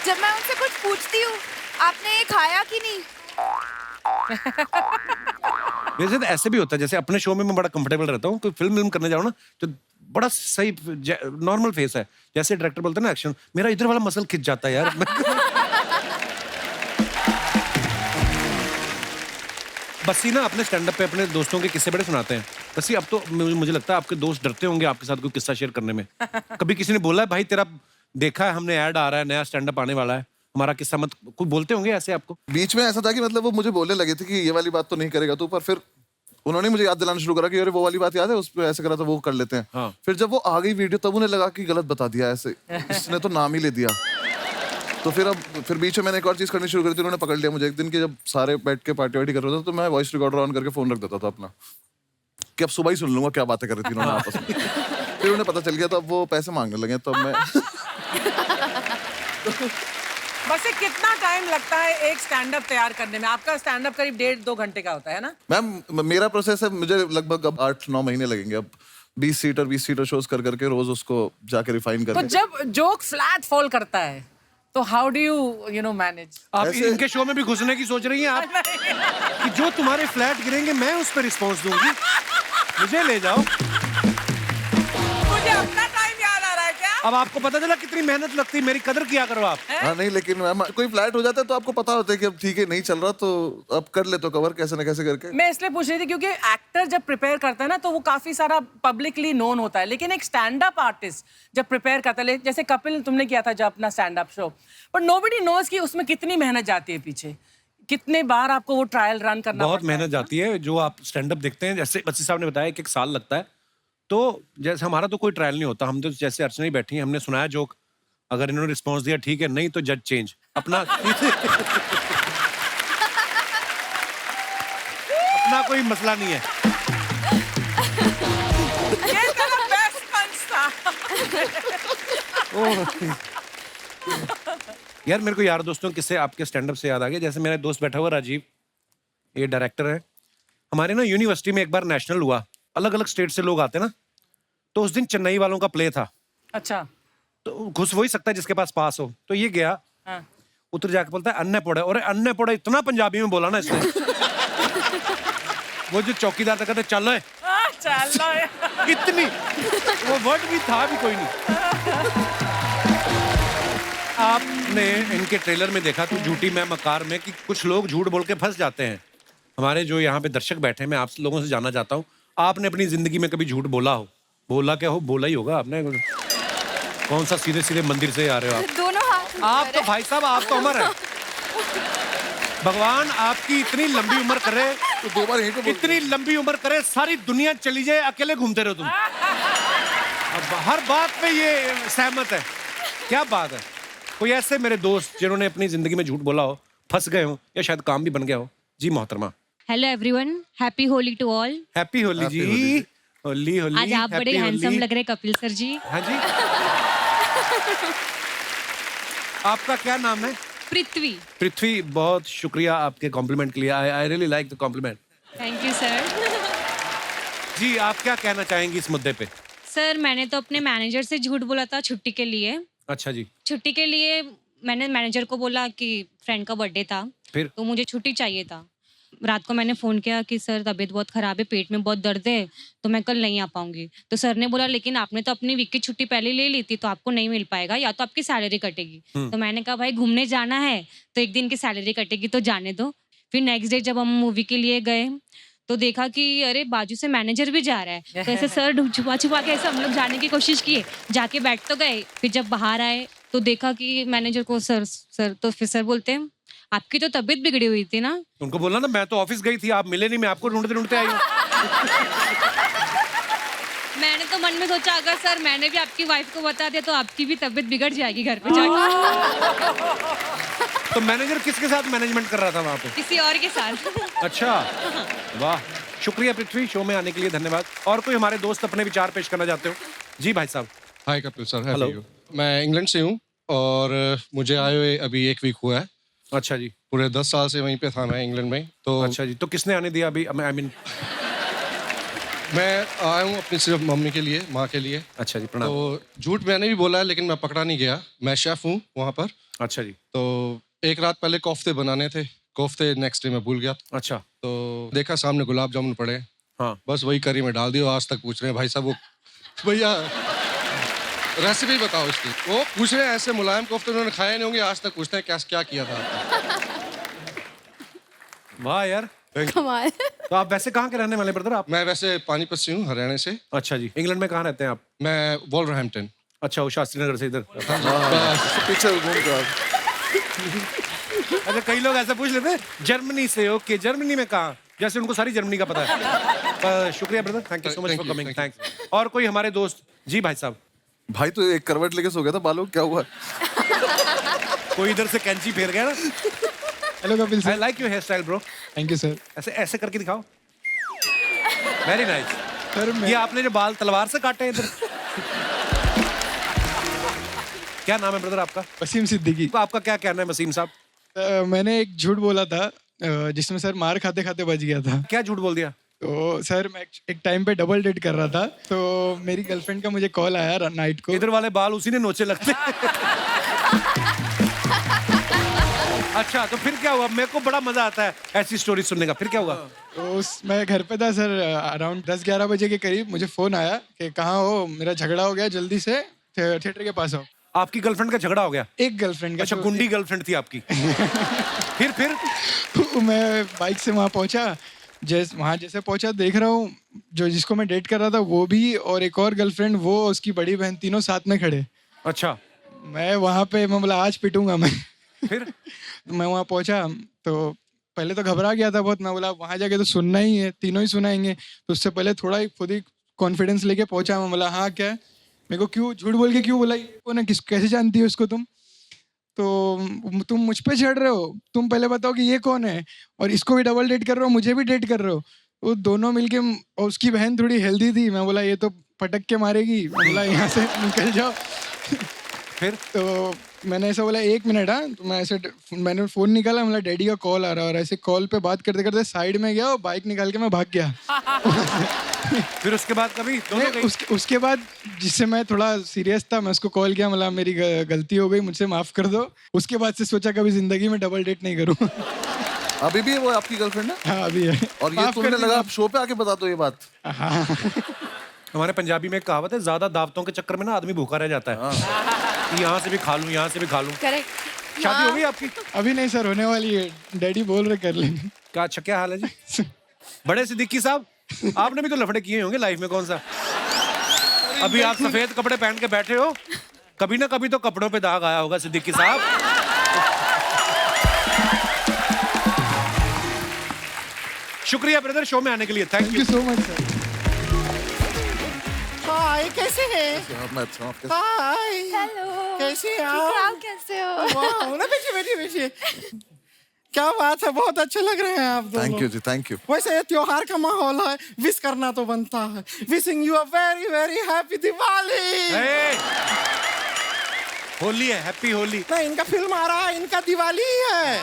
जब मैं उनसे कुछ पूछती हूँ, आपने ये खाया कि नहीं? मेरे साथ ऐसे भी होता है, जैसे अपने शो में मैं बड़ा कंफर्टेबल रहता हूँ, कोई फिल्म करने जाऊँ ना तो बड़ा सही नॉर्मल फेस है, जैसे डायरेक्टर बोलते हैं ना एक्शन, मेरा इधर वाला मसल खिंच जाता है यार। बस्सी ना अपने स्टैंड अप पे अपने दोस्तों के किस्से बड़े सुनाते हैं। बस्सी अब तो मुझे लगता है आपके दोस्त डरते होंगे आपके साथ कोई किस्सा शेयर करने में। कभी किसी ने बोला है भाई तेरा देखा है हमने, ऐड आ रहा है, नया स्टैंड अप आने वाला है, हमारा किस्सा मत, कुछ बोलते होंगे ऐसे आपको? बीच में ऐसा था कि मतलब वो मुझे बोलने लगे थे कि ये वाली बात तो नहीं करेगा तू, पर फिर उन्होंने मुझे याद दिलाना शुरू करा कि अरे वो वाली बात याद है, उस पर ऐसे करा था, वो कर लेते हैं। हाँ। फिर जब वो आ गई वीडियो तब उन्हें लगा कि गलत बता दिया, ऐसे इसने तो नाम ही ले दिया। तो फिर बीच में मैंने एक और चीज करनी शुरू करी थी, उन्होंने पकड़ लिया मुझे एक दिन कि जब सारे बैठ के पार्टी वार्टी कर रहे थे तो मैं वॉइस रिकॉर्डर ऑन करके फोन रख देता था अपना, कि अब सुबह ही सुन लूंगा क्या बातें कर रही थी उन्होंने आपस में। फिर उन्हें पता चल गया, तब वो पैसे मांगने लगे, तब मैं बस ये कितना टाइम लगता है एक स्टैंड अप तैयार करने में? आपका स्टैंड अप करीब 1.5-2 घंटे का होता है ना? मैम मेरा प्रोसेस है, मुझे लगभग अब 8-9 महीने लगेंगे अब 20 सीटर शोज कर करके रोज उसको जाके रिफाइन तो करके। जब जोक फ्लैट फॉल करता है तो how do you know manage? आप इनके शो में भी घुसने की सोच रही हैं आप कि जो तुम्हारे फ्लैट गिरेंगे मैं उस पर रिस्पॉन्स दूंगी, मुझे ले जाओ। मुझे अपना टाइम याद आ रहा है क्या? अब आपको पता चला कितनी मेहनत लगती है, मेरी कदर किया करो आप। हाँ नहीं, लेकिन मैम कोई फ्लैट हो जाता है तो आपको पता होता है कि अब ठीक है नहीं चल रहा, तो अब कर ले तो कवर कैसे न कैसे करके। मैं इसलिए पूछ रही थी क्योंकि एक्टर जब प्रिपेयर करता है ना तो वो काफी सारा पब्लिकली नोन होता है, लेकिन एक स्टैंड अप आर्टिस्ट जब प्रिपेयर करता है, जैसे कपिल तुमने किया था जब अपना stand up show, but nobody knows कि उसमें कितनी मेहनत जाती है पीछे, कितने बार आपको वो ट्रायल रन करना बहुत पड़ता है। मेहनत जाती है। जो आप स्टैंड अप देखते हैं, जैसे बच्ची साहब ने बताया, एक साल लगता है। तो जैसे हमारा तो कोई ट्रायल नहीं होता, हम तो जैसे अर्चना ही बैठी हैं, हमने सुनाया जोक, अगर इन्होंने रिस्पॉन्स दिया ठीक है, नहीं तो जज चेंज अपना अपना कोई मसला नहीं है। ये तेरा बेस्ट पंच था। यार मेरे को यार दोस्तों किससे आपके स्टैंड अप से याद आ गया। जैसे मेरा दोस्त बैठा हुआ राजीव, ये डायरेक्टर है हमारे ना, यूनिवर्सिटी में एक बार नेशनल हुआ, अलग अलग स्टेट से लोग आते ना, तो उस दिन चेन्नई वालों का प्ले था। अच्छा। तो घुस वही सकता है जिसके पास पास हो। तो ये गया, हाँ। उतर जाके बोलता है अन्य पोड़ा, और अन्य पोड़ा इतना पंजाबी में बोला ना इसने वो जो चौकीदार था कहते चलो है, चलो इतनी वो वर्ड भी था भी कोई नहीं। आपने इनके ट्रेलर में देखा तो झूठी मैं मकार में कि कुछ लोग झूठ बोल के फंस जाते हैं। हमारे जो यहाँ पे दर्शक बैठे हैं, मैं आप लोगों से जानना चाहता हूँ, आपने अपनी जिंदगी में कभी झूठ बोला हो? बोला क्या हो, बोला ही होगा आपने। कौन सा सीधे सीधे मंदिर से आ रहे हो आप? दोनों हाथ आप तो भाई साहब, आप तो अमर है। भगवान आपकी इतनी लंबी उम्र करे, तो 2 बार यहीं पे इतनी लंबी उम्र करे, सारी दुनिया चली जाए, अकेले घूमते रहो तुम। अब हर बात पे ये सहमत है, क्या बात है। कोई ऐसे मेरे दोस्त जिन्होंने अपनी जिंदगी में झूठ बोला हो, फंस गए हो, या शायद काम भी बन गया हो? जी मोहतरमा। Hello everyone, happy Holi to all. Happy Holi जी। होली होली। आज आप बड़े हैंडसम लग रहे कपिल सर जी। हाँ जी। आपका क्या नाम है? पृथ्वी। पृथ्वी, बहुत शुक्रिया आपके कॉम्प्लीमेंट के लिए। I really like the compliment. Thank you sir. जी आप क्या कहना चाहेंगी इस मुद्दे पे? सर मैंने तो अपने मैनेजर से झूठ बोला था छुट्टी के लिए। अच्छा जी। छुट्टी के लिए मैंने मैनेजर को बोला कि फ्रेंड का बर्थडे था, फिर? तो मुझे छुट्टी चाहिए था। रात को मैंने फ़ोन किया कि सर तबीयत बहुत ख़राब है, पेट में बहुत दर्द है, तो मैं कल नहीं आ पाऊंगी। तो सर ने बोला लेकिन आपने तो अपनी वीक की छुट्टी पहले ले ली थी, तो आपको नहीं मिल पाएगा, या तो आपकी सैलरी कटेगी। तो मैंने कहा भाई घूमने जाना है तो एक दिन की सैलरी कटेगी तो जाने दो। फिर नेक्स्ट डे जब हम मूवी के लिए गए तो देखा कि अरे बाजू से मैनेजर भी जा रहा है, तो ऐसे सर छुपा छुपा के ऐसे हम लोग जाने की कोशिश किए, जाके बैठ तो गए। फिर जब बाहर आए तो देखा कि मैनेजर को सर तो फिर सर बोलते हैं आपकी तो तबीयत बिगड़ी हुई थी ना। उनको बोलना ना मैं तो ऑफिस गई थी, आप मिले नहीं, मैं आपको ढूंढते ढूंढते आई हूँ। मैंने तो मन में सोचा अगर सर मैंने भी आपकी वाइफ को बता दिया तो आपकी भी तबीयत बिगड़ जाएगी घर पे जाके। तो मैनेजर किसके साथ मैनेजमेंट कर रहा था वहाँ पे? किसी और के साथ। अच्छा, वाह, शुक्रिया पृथ्वी, शो में आने के लिए धन्यवाद। और कोई हमारे दोस्त अपने विचार पेश करना चाहते हो? जी भाई साहब। हाय कपिल सर, हेलो। मैं इंग्लैंड से हूँ और मुझे आए हुए अभी 1 वीक हुआ है। अच्छा जी। पूरे 10 साल से वहीं पे था मैं इंग्लैंड में। तो अच्छा जी, तो किसने आने दिया अभी? आई मीन मैं आया हूँ अपनी सिर्फ मम्मी के लिए, माँ के लिए। अच्छा जी, प्रणाम। तो झूठ मैंने भी बोला है लेकिन मैं पकड़ा नहीं गया। मैं शेफ हूँ वहाँ पर। अच्छा जी। तो एक रात पहले कोफ्ते बनाने थे, कोफ्ते नेक्स्ट डे मैं भूल गया। अच्छा। तो देखा सामने गुलाब जामुन पड़े, हाँ, बस वही करी में डाल दिया। आज तक पूछ रहे हैं भाई साहब वो भैया रेसिपी बताओ इसकी। वो पूछ रहे हैं ऐसे मुलायम कोफ्ते उन्होंने खाए नहीं होंगे, आज तक पूछते हैं क्या किया था आपने। वाह यार, कमाल। तो आप वैसे कहाँ के रहने वाले ब्रदर आप? मैं वैसे पानीपत से हूँ, हरियाणा से। अच्छा जी। इंग्लैंड में कहाँ रहते हैं आप? मैं वॉल्वरहैम्पटन। अच्छा, वो शास्त्री नगर से इधर। पीछे घूम कर। अच्छा, कई लोग ऐसा पूछ लेते हैं जर्मनी से। ओके, जर्मनी में कहाँ? जैसे उनको सारी जर्मनी का पता है। शुक्रिया brother, thank you so much for coming. Thanks. और कोई हमारे दोस्त? जी भाई साहब। भाई तो एक करवट लेके सो गया था, बालों क्या हुआ? कोई इधर से कैंची फेर गया ना। Hello Kapil I like your hair style bro. Thank you sir. ऐसे ऐसे करके दिखाओ। Very nice. सर ये आपने जो बाल तलवार से काटे हैं इधर। क्या नाम है ब्रदर आपका? वसीम सिद्दीकी। तो आपका क्या कहना है वसीम साहब? मैंने एक झूठ बोला था जिसमें सर मार खाते खाते बच गया था। क्या झूठ बोल दिया? तो सर मैं एक टाइम पे डबल डेट कर रहा था, तो मेरी गर्लफ्रेंड का मुझे कॉल आया नाइट को। इधर वाले बाल उसी ने नोचे लगते। अच्छा, तो फिर क्या हुआ? मेरे को बड़ा मजा आता है ऐसी स्टोरी सुनने का। फिर क्या हुआ? तो मैं घर पे था सर, अराउंड 10-11 बजे के करीब मुझे फोन आया कि कहाँ हो, मेरा झगड़ा हो गया, जल्दी से थिएटर के पास आओ। आपकी गर्लफ्रेंड का झगड़ा हो गया? एक गर्लफ्रेंड का। अच्छा, गुंडी गर्लफ्रेंड थी आपकी। फिर मैं बाइक से वहाँ पहुँचा, जैसे पहुँचा देख रहा हूँ जिसको मैं डेट कर रहा था वो भी, और एक और गर्लफ्रेंड, वो उसकी बड़ी बहन, तीनों साथ में खड़े। अच्छा। मैं वहाँ पे मैं बोला आज पिटूंगा मैं। फिर मैं वहाँ पहुँचा तो पहले तो घबरा गया था बहुत। मैं बोला वहाँ जाके तो सुनना ही है, तीनों ही सुनाएंगे। तो उससे पहले थोड़ा खुद ही कॉन्फिडेंस लेके पहुँचा। मैं बोला हाँ क्या है, मेरे को क्यों झूठ बोल के क्यों बोला, ये कौन है, कैसे जानती हो इसको तुम? तो तुम मुझ पे चढ़ रहे हो, तुम पहले बताओ कि ये कौन है, और इसको भी डबल डेट कर रहे हो, मुझे भी डेट कर रहे हो। वो दोनों मिलके, और उसकी बहन थोड़ी हेल्दी थी। मैं बोला ये तो पटक के मारेगी, मैं बोला यहाँ से निकल जाओ। फिर तो मैंने ऐसा बोला 1 मिनट। हाँ, तो मैंने फ़ोन निकाला, मतलब डैडी का कॉल आ रहा है, और ऐसे कॉल पे बात करते करते साइड में गया और बाइक निकाल के मैं भाग गया। फिर उसके बाद कभी दोनों गई? उसके बाद जिससे मैं थोड़ा सीरियस था, मैं उसको कॉल किया, मतलब मेरी गलती हो गई, मुझसे माफ़ कर दो। उसके बाद से सोचा कभी ज़िंदगी में डबल डेट नहीं करूँ। अभी भी है वो आपकी गर्लफ्रेंड है? हाँ, अभी है। और ये तुमने लगा आप शो पे आके बता दो ये बात? हाँ। हमारे पंजाबी में एक कहावत है, ज्यादा दावतों के चक्कर में ना आदमी भूखा रह जाता है। यहाँ से भी खा लूं, यहाँ से भी खा लूं। करेक्ट। शादी हो गई आपकी? अभी नहीं सर, होने वाली है, डैडी बोल रहे कर लेंगे। क्या अच्छा, क्या हाल है जी? बड़े सिद्दीकी साहब, आपने भी तो लफड़े किए होंगे लाइफ में, कौन सा? अभी आप सफेद कपड़े पहन के बैठे हो, कभी ना कभी तो कपड़ों पे दाग आया होगा सिद्दीकी साहब। शुक्रिया ब्रदर शो में आने के लिए, thank you so much sir. Hi, कैसे हैं? मैं अच्छा हूँ, आप कैसे? Hi, hello. कैसे हैं आप आप? कैसे हो? वाह, ना बैठिए। क्या बात है, बहुत अच्छे लग रहे हैं आप दोनों। थैंक यू जी, थैंक यू। वैसे ये त्योहार का माहौल है, विश करना तो बनता है। Wishing you a very very happy Diwali. Holi है, हैप्पी होली। नहीं, इनका फिल्म आ रहा है, इनका दिवाली ही है।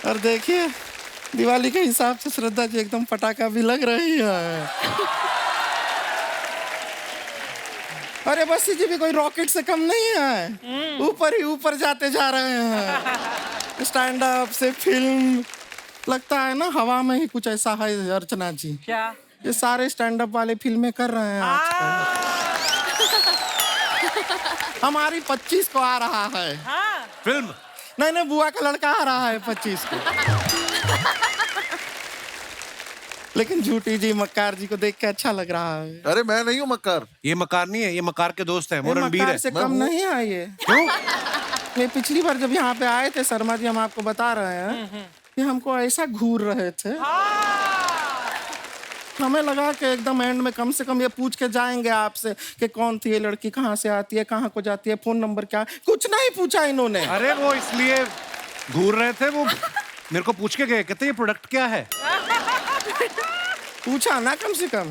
और देखिए, दिवाली के हिसाब से श्रद्धा जी एकदम पटाखा भी लग रही है। अरे बस जी भी कोई रॉकेट से कम नहीं है, ऊपर ही ऊपर जाते जा रहे हैं। स्टैंड अप से फिल्म, लगता है ना हवा में ही कुछ ऐसा है अर्चना जी। क्या? ये सारे स्टैंड अप वाले फिल्में कर रहे हैं आजकल। हमारी 25 को आ रहा है फिल्म। नहीं, बुआ का लड़का आ रहा है 25 को। लेकिन झूठी जी, मक्कार जी को देख के अच्छा लग रहा है। अरे मैं नहीं हूँ मक्कार। ये मक्कार नहीं है, ये मक्कार के दोस्त हैं, मोरन बीर मक्कार है। से कम नहीं है ये। क्यों? ये पिछली बार जब यहाँ पे आए थे शर्मा जी, हम आपको बता रहे हैं कि हमको ऐसा घूर रहे थे, हमें लगा कि एकदम एंड में कम से कम ये पूछ के जाएंगे आपसे कि कौन थी ये लड़की, कहाँ से आती है, कहाँ को जाती है, फोन नंबर क्या। कुछ नहीं पूछा इन्होंने। अरे वो इसलिए घूर रहे थे, वो मेरे को पूछ के गए, कहते ये प्रोडक्ट क्या है। पूछा ना कम से कम।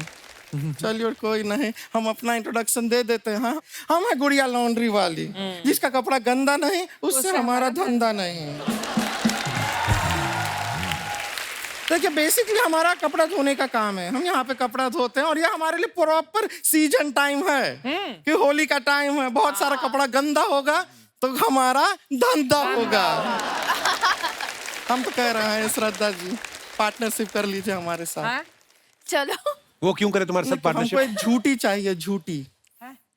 चलिए कोई नहीं, हम अपना इंट्रोडक्शन दे देते हैं। हाँ, हम है गुड़िया लॉन्ड्री वाली, जिसका कपड़ा गंदा नहीं उससे हमारा धंधा नहीं। देखिए, बेसिकली हमारा कपड़ा धोने का काम है, हम यहाँ पे कपड़ा धोते हैं, और ये हमारे लिए प्रॉपर सीजन टाइम है कि होली का टाइम है, बहुत सारा कपड़ा गंदा होगा तो हमारा धंधा होगा। हम तो कह रहे हैं श्रद्धा जी, पार्टनरशिप कर लीजिए हमारे साथ। चलो। वो क्यों करे तुम्हारे साथ हमको पार्टनरशिप? एक झूठी चाहिए, झूठी।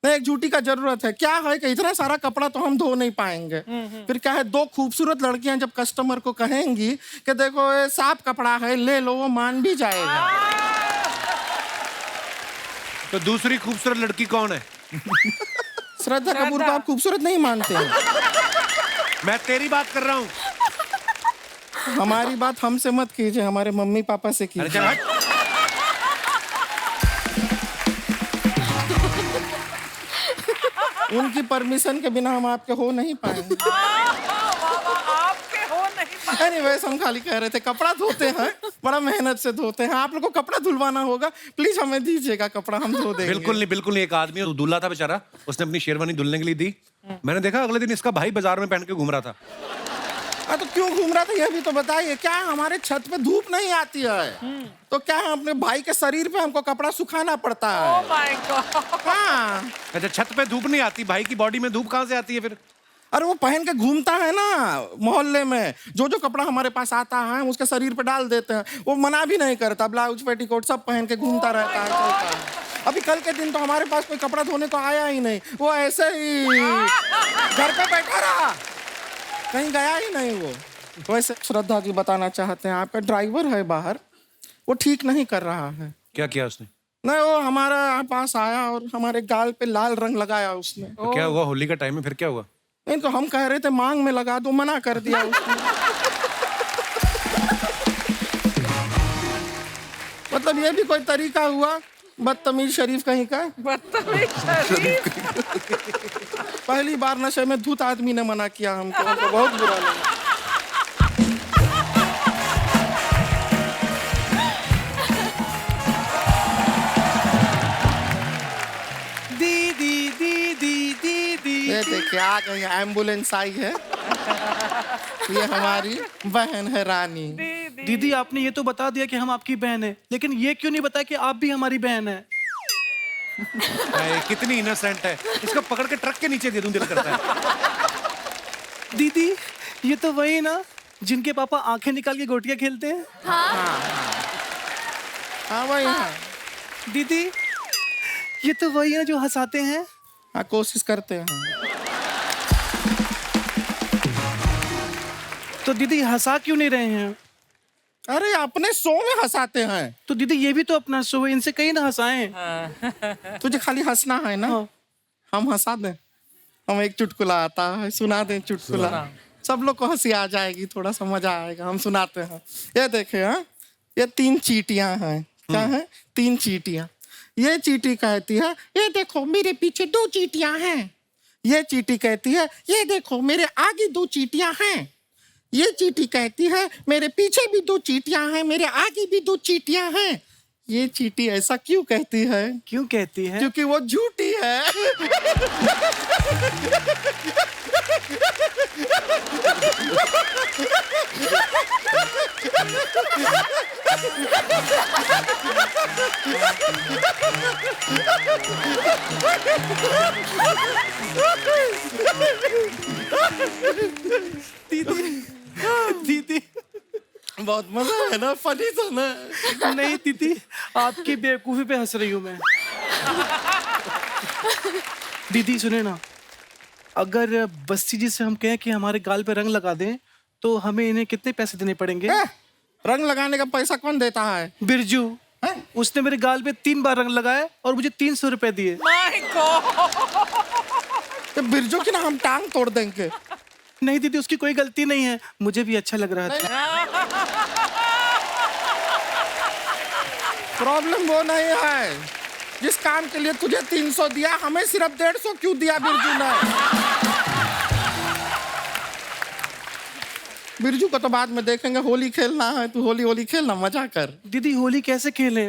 नहीं, एक झूठी का जरूरत है। क्या है कि इतना सारा कपड़ा तो हम धो नहीं पाएंगे। फिर क्या है, 2 खूबसूरत लड़कियां जब कस्टमर को कहेंगी कि देखो ये साफ कपड़ा है, ले लो, वो मान भी जाएगा। तो दूसरी खूबसूरत लड़की कौन है? श्रद्धा कपूर को आप खूबसूरत नहीं मानते हैं? मैं तेरी बात कर रहा हूँ। हमारी बात हमसे मत कीजिए, हमारे मम्मी पापा से अरे चल कीजिए। हट। उनकी परमिशन के बिना हम आपके हो नहीं पाएंगे। आपके हो नहीं। एनीवेज, हम खाली कह रहे थे, कपड़ा धोते हैं, बड़ा मेहनत से धोते हैं। आप लोग को कपड़ा धुलवाना होगा, प्लीज हमें दीजिएगा कपड़ा, हम धो देंगे। बिल्कुल नहीं, बिल्कुल नहीं। एक आदमी दूल्हा था बेचारा, उसने अपनी शेरवानी धुलने के लिए दी। मैंने देखा अगले दिन इसका भाई बाजार में पहन के घूम रहा था। तो क्यों घूम रहा था ये भी तो बताइए। क्या हमारे छत पे धूप नहीं आती है तो क्या है, अपने भाई के शरीर पे हमको कपड़ा सुखाना पड़ता है। Oh my God. हाँ, अच्छा, छत पे धूप नहीं आती, भाई की बॉडी में धूप कहाँ से आती है फिर? अरे वो पहन के घूमता है ना मोहल्ले में, जो जो कपड़ा हमारे पास आता है हम उसके शरीर पे डाल देते हैं, वो मना भी नहीं करता, ब्लाउज पेटीकोट सब पहन के घूमता रहता है, चलता है। अभी कल के दिन तो हमारे पास कोई कपड़ा धोने को आया ही नहीं, वो ऐसे ही घर पे बैठा रहा, कहीं गया ही नहीं वो। वैसे श्रद्धा जी बताना चाहते हैं, आपका ड्राइवर है बाहर, वो ठीक नहीं कर रहा है। क्या किया उसने? नहीं, वो हमारा पास आया और हमारे गाल पे लाल रंग लगाया उसने। तो क्या हुआ? होली का टाइम है, फिर क्या हुआ? नहीं तो हम कह रहे थे मांग में लगा दो, मना कर दिया उसने। मतलब ये भी कोई तरीका हुआ? बदतमीज शरीफ कहीं का। बदतमीज शरीफ। पहली बार नशे में धूत आदमी ने मना किया हमको बहुत बुरा लगा। दीदी दीदी दीदी, ये देखिए आ गई, एम्बुलेंस आई है। ये हमारी बहन है रानी। दीदी आपने ये तो बता दिया कि हम आपकी बहन है, लेकिन ये क्यों नहीं बताया कि आप भी हमारी बहन है? कितनी इनोसेंट है, इसको पकड़ के ट्रक के नीचे दे दूं दिल करता है। दीदी ये तो वही ना जिनके पापा आंखें निकाल के गोटियां खेलते हैं? हाँ वही है। दीदी ये तो वही है जो हंसाते हैं? हाँ कोशिश करते हैं। तो दीदी हंसा क्यों नहीं रहे हैं? अरे अपने शो में हंसाते हैं। तो दीदी ये भी तो अपना शो है, इनसे कहीं ना हंसाएं। तुझे खाली हंसना है ना? हम हंसा दें, हम एक चुटकुला आता है, सुना दें चुटकुला, सब लोग को हंसी आ जाएगी, थोड़ा सा मजा आएगा। हम सुनाते हैं, ये देखे हाँ, ये 3 चींटियां हैं। क्या है? 3 चींटियां। ये चींटी कहती है ये देखो मेरे पीछे 2 चींटियां हैं। ये चींटी कहती है ये देखो मेरे आगे 2 चींटियां हैं। ये चींटी कहती है मेरे पीछे भी 2 चींटियां हैं, मेरे आगे भी 2 चींटियां हैं। ये चींटी ऐसा क्यों कहती है? क्यों कहती है? क्योंकि वो झूठी है। दीदी बहुत मजा है ना, फनी था ना? नहीं दीदी आपकी बेवकूफी पे हंस रही हूँ मैं। दीदी सुने ना, अगर बस्सी जी से हम कहें कि हमारे गाल पे रंग लगा दें तो हमें इन्हें कितने पैसे देने पड़ेंगे? रंग लगाने का पैसा कौन देता है? बिरजू, उसने मेरे गाल पे 3 बार रंग लगाया और मुझे 300 रुपए दिए। My God! तो बिरजू की ना हम टांग तोड़ देंगे। नहीं दीदी उसकी कोई गलती नहीं है, मुझे भी अच्छा लग रहा था। प्रॉब्लम वो नहीं है, जिस काम के लिए तुझे 300 दिया हमें सिर्फ 150 क्यों दिया बिरजू ने? बिरजू को तो बाद में देखेंगे, होली खेलना है, तू होली होली खेलना, मजा कर। दीदी होली कैसे खेले?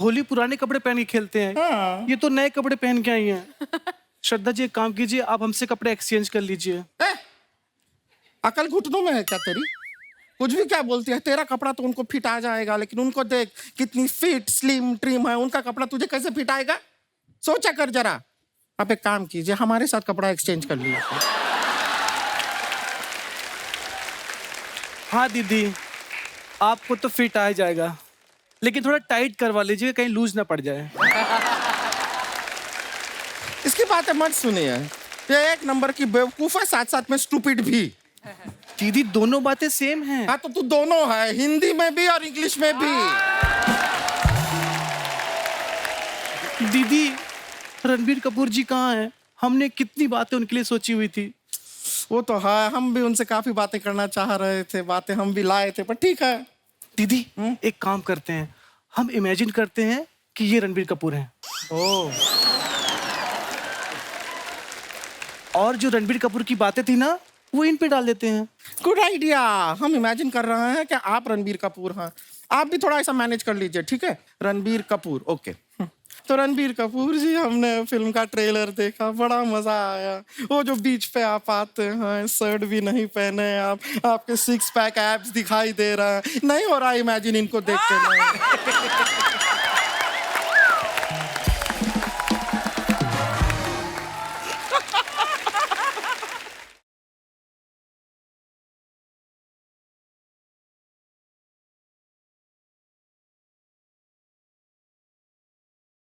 होली पुराने कपड़े पहन के खेलते हैं। हाँ। ये तो नए कपड़े पहन के आई हैं। श्रद्धा जी एक काम कीजिए, आप हमसे कपड़े एक्सचेंज कर लीजिए। अकल घुटनों में है क्या तेरी? कुछ भी क्या बोलती है? तेरा कपड़ा तो उनको फिट आ जाएगा, लेकिन उनको देख कितनी फिट स्लिम ट्रिम है, उनका कपड़ा तुझे कैसे फिट आएगा? सोचा कर जरा। आप एक काम कीजिए, हमारे साथ कपड़ा एक्सचेंज कर लीजिए। हाँ दीदी आपको तो फिट आ जाएगा, लेकिन थोड़ा टाइट करवा लीजिए, कहीं लूज ना पड़ जाए। इसकी बातें मत सुनिए, ये एक नंबर की बेवकूफ है, साथ साथ में स्टूपिड भी। दीदी दोनों बातें सेम हैं। हाँ तो तू दोनों है, हिंदी में भी और इंग्लिश में भी। दीदी रणबीर कपूर जी कहाँ हैं? हमने कितनी बातें उनके लिए सोची हुई थी। वो तो है, हम भी उनसे काफी बातें करना चाह रहे थे, बातें हम भी लाए थे, पर ठीक है। दीदी एक काम करते हैं, हम इमेजिन करते हैं कि ये रणबीर कपूर हैं। ओह। और जो रणबीर कपूर की बातें थी ना, वो इन पे डाल देते हैं। Good idea. हम इमेजिन कर रहे हैं कि आप रणबीर कपूर हैं, आप भी थोड़ा ऐसा मैनेज कर लीजिए, ठीक है? रणबीर कपूर, ओके। तो रणबीर कपूर जी, हमने फिल्म का ट्रेलर देखा, बड़ा मजा आया। वो जो बीच पे आप आते हैं, शर्ट भी नहीं पहने आप, आपके 6 पैक एब्स दिखाई दे रहा है, नहीं हो रहा इमेजिन इनको देख के।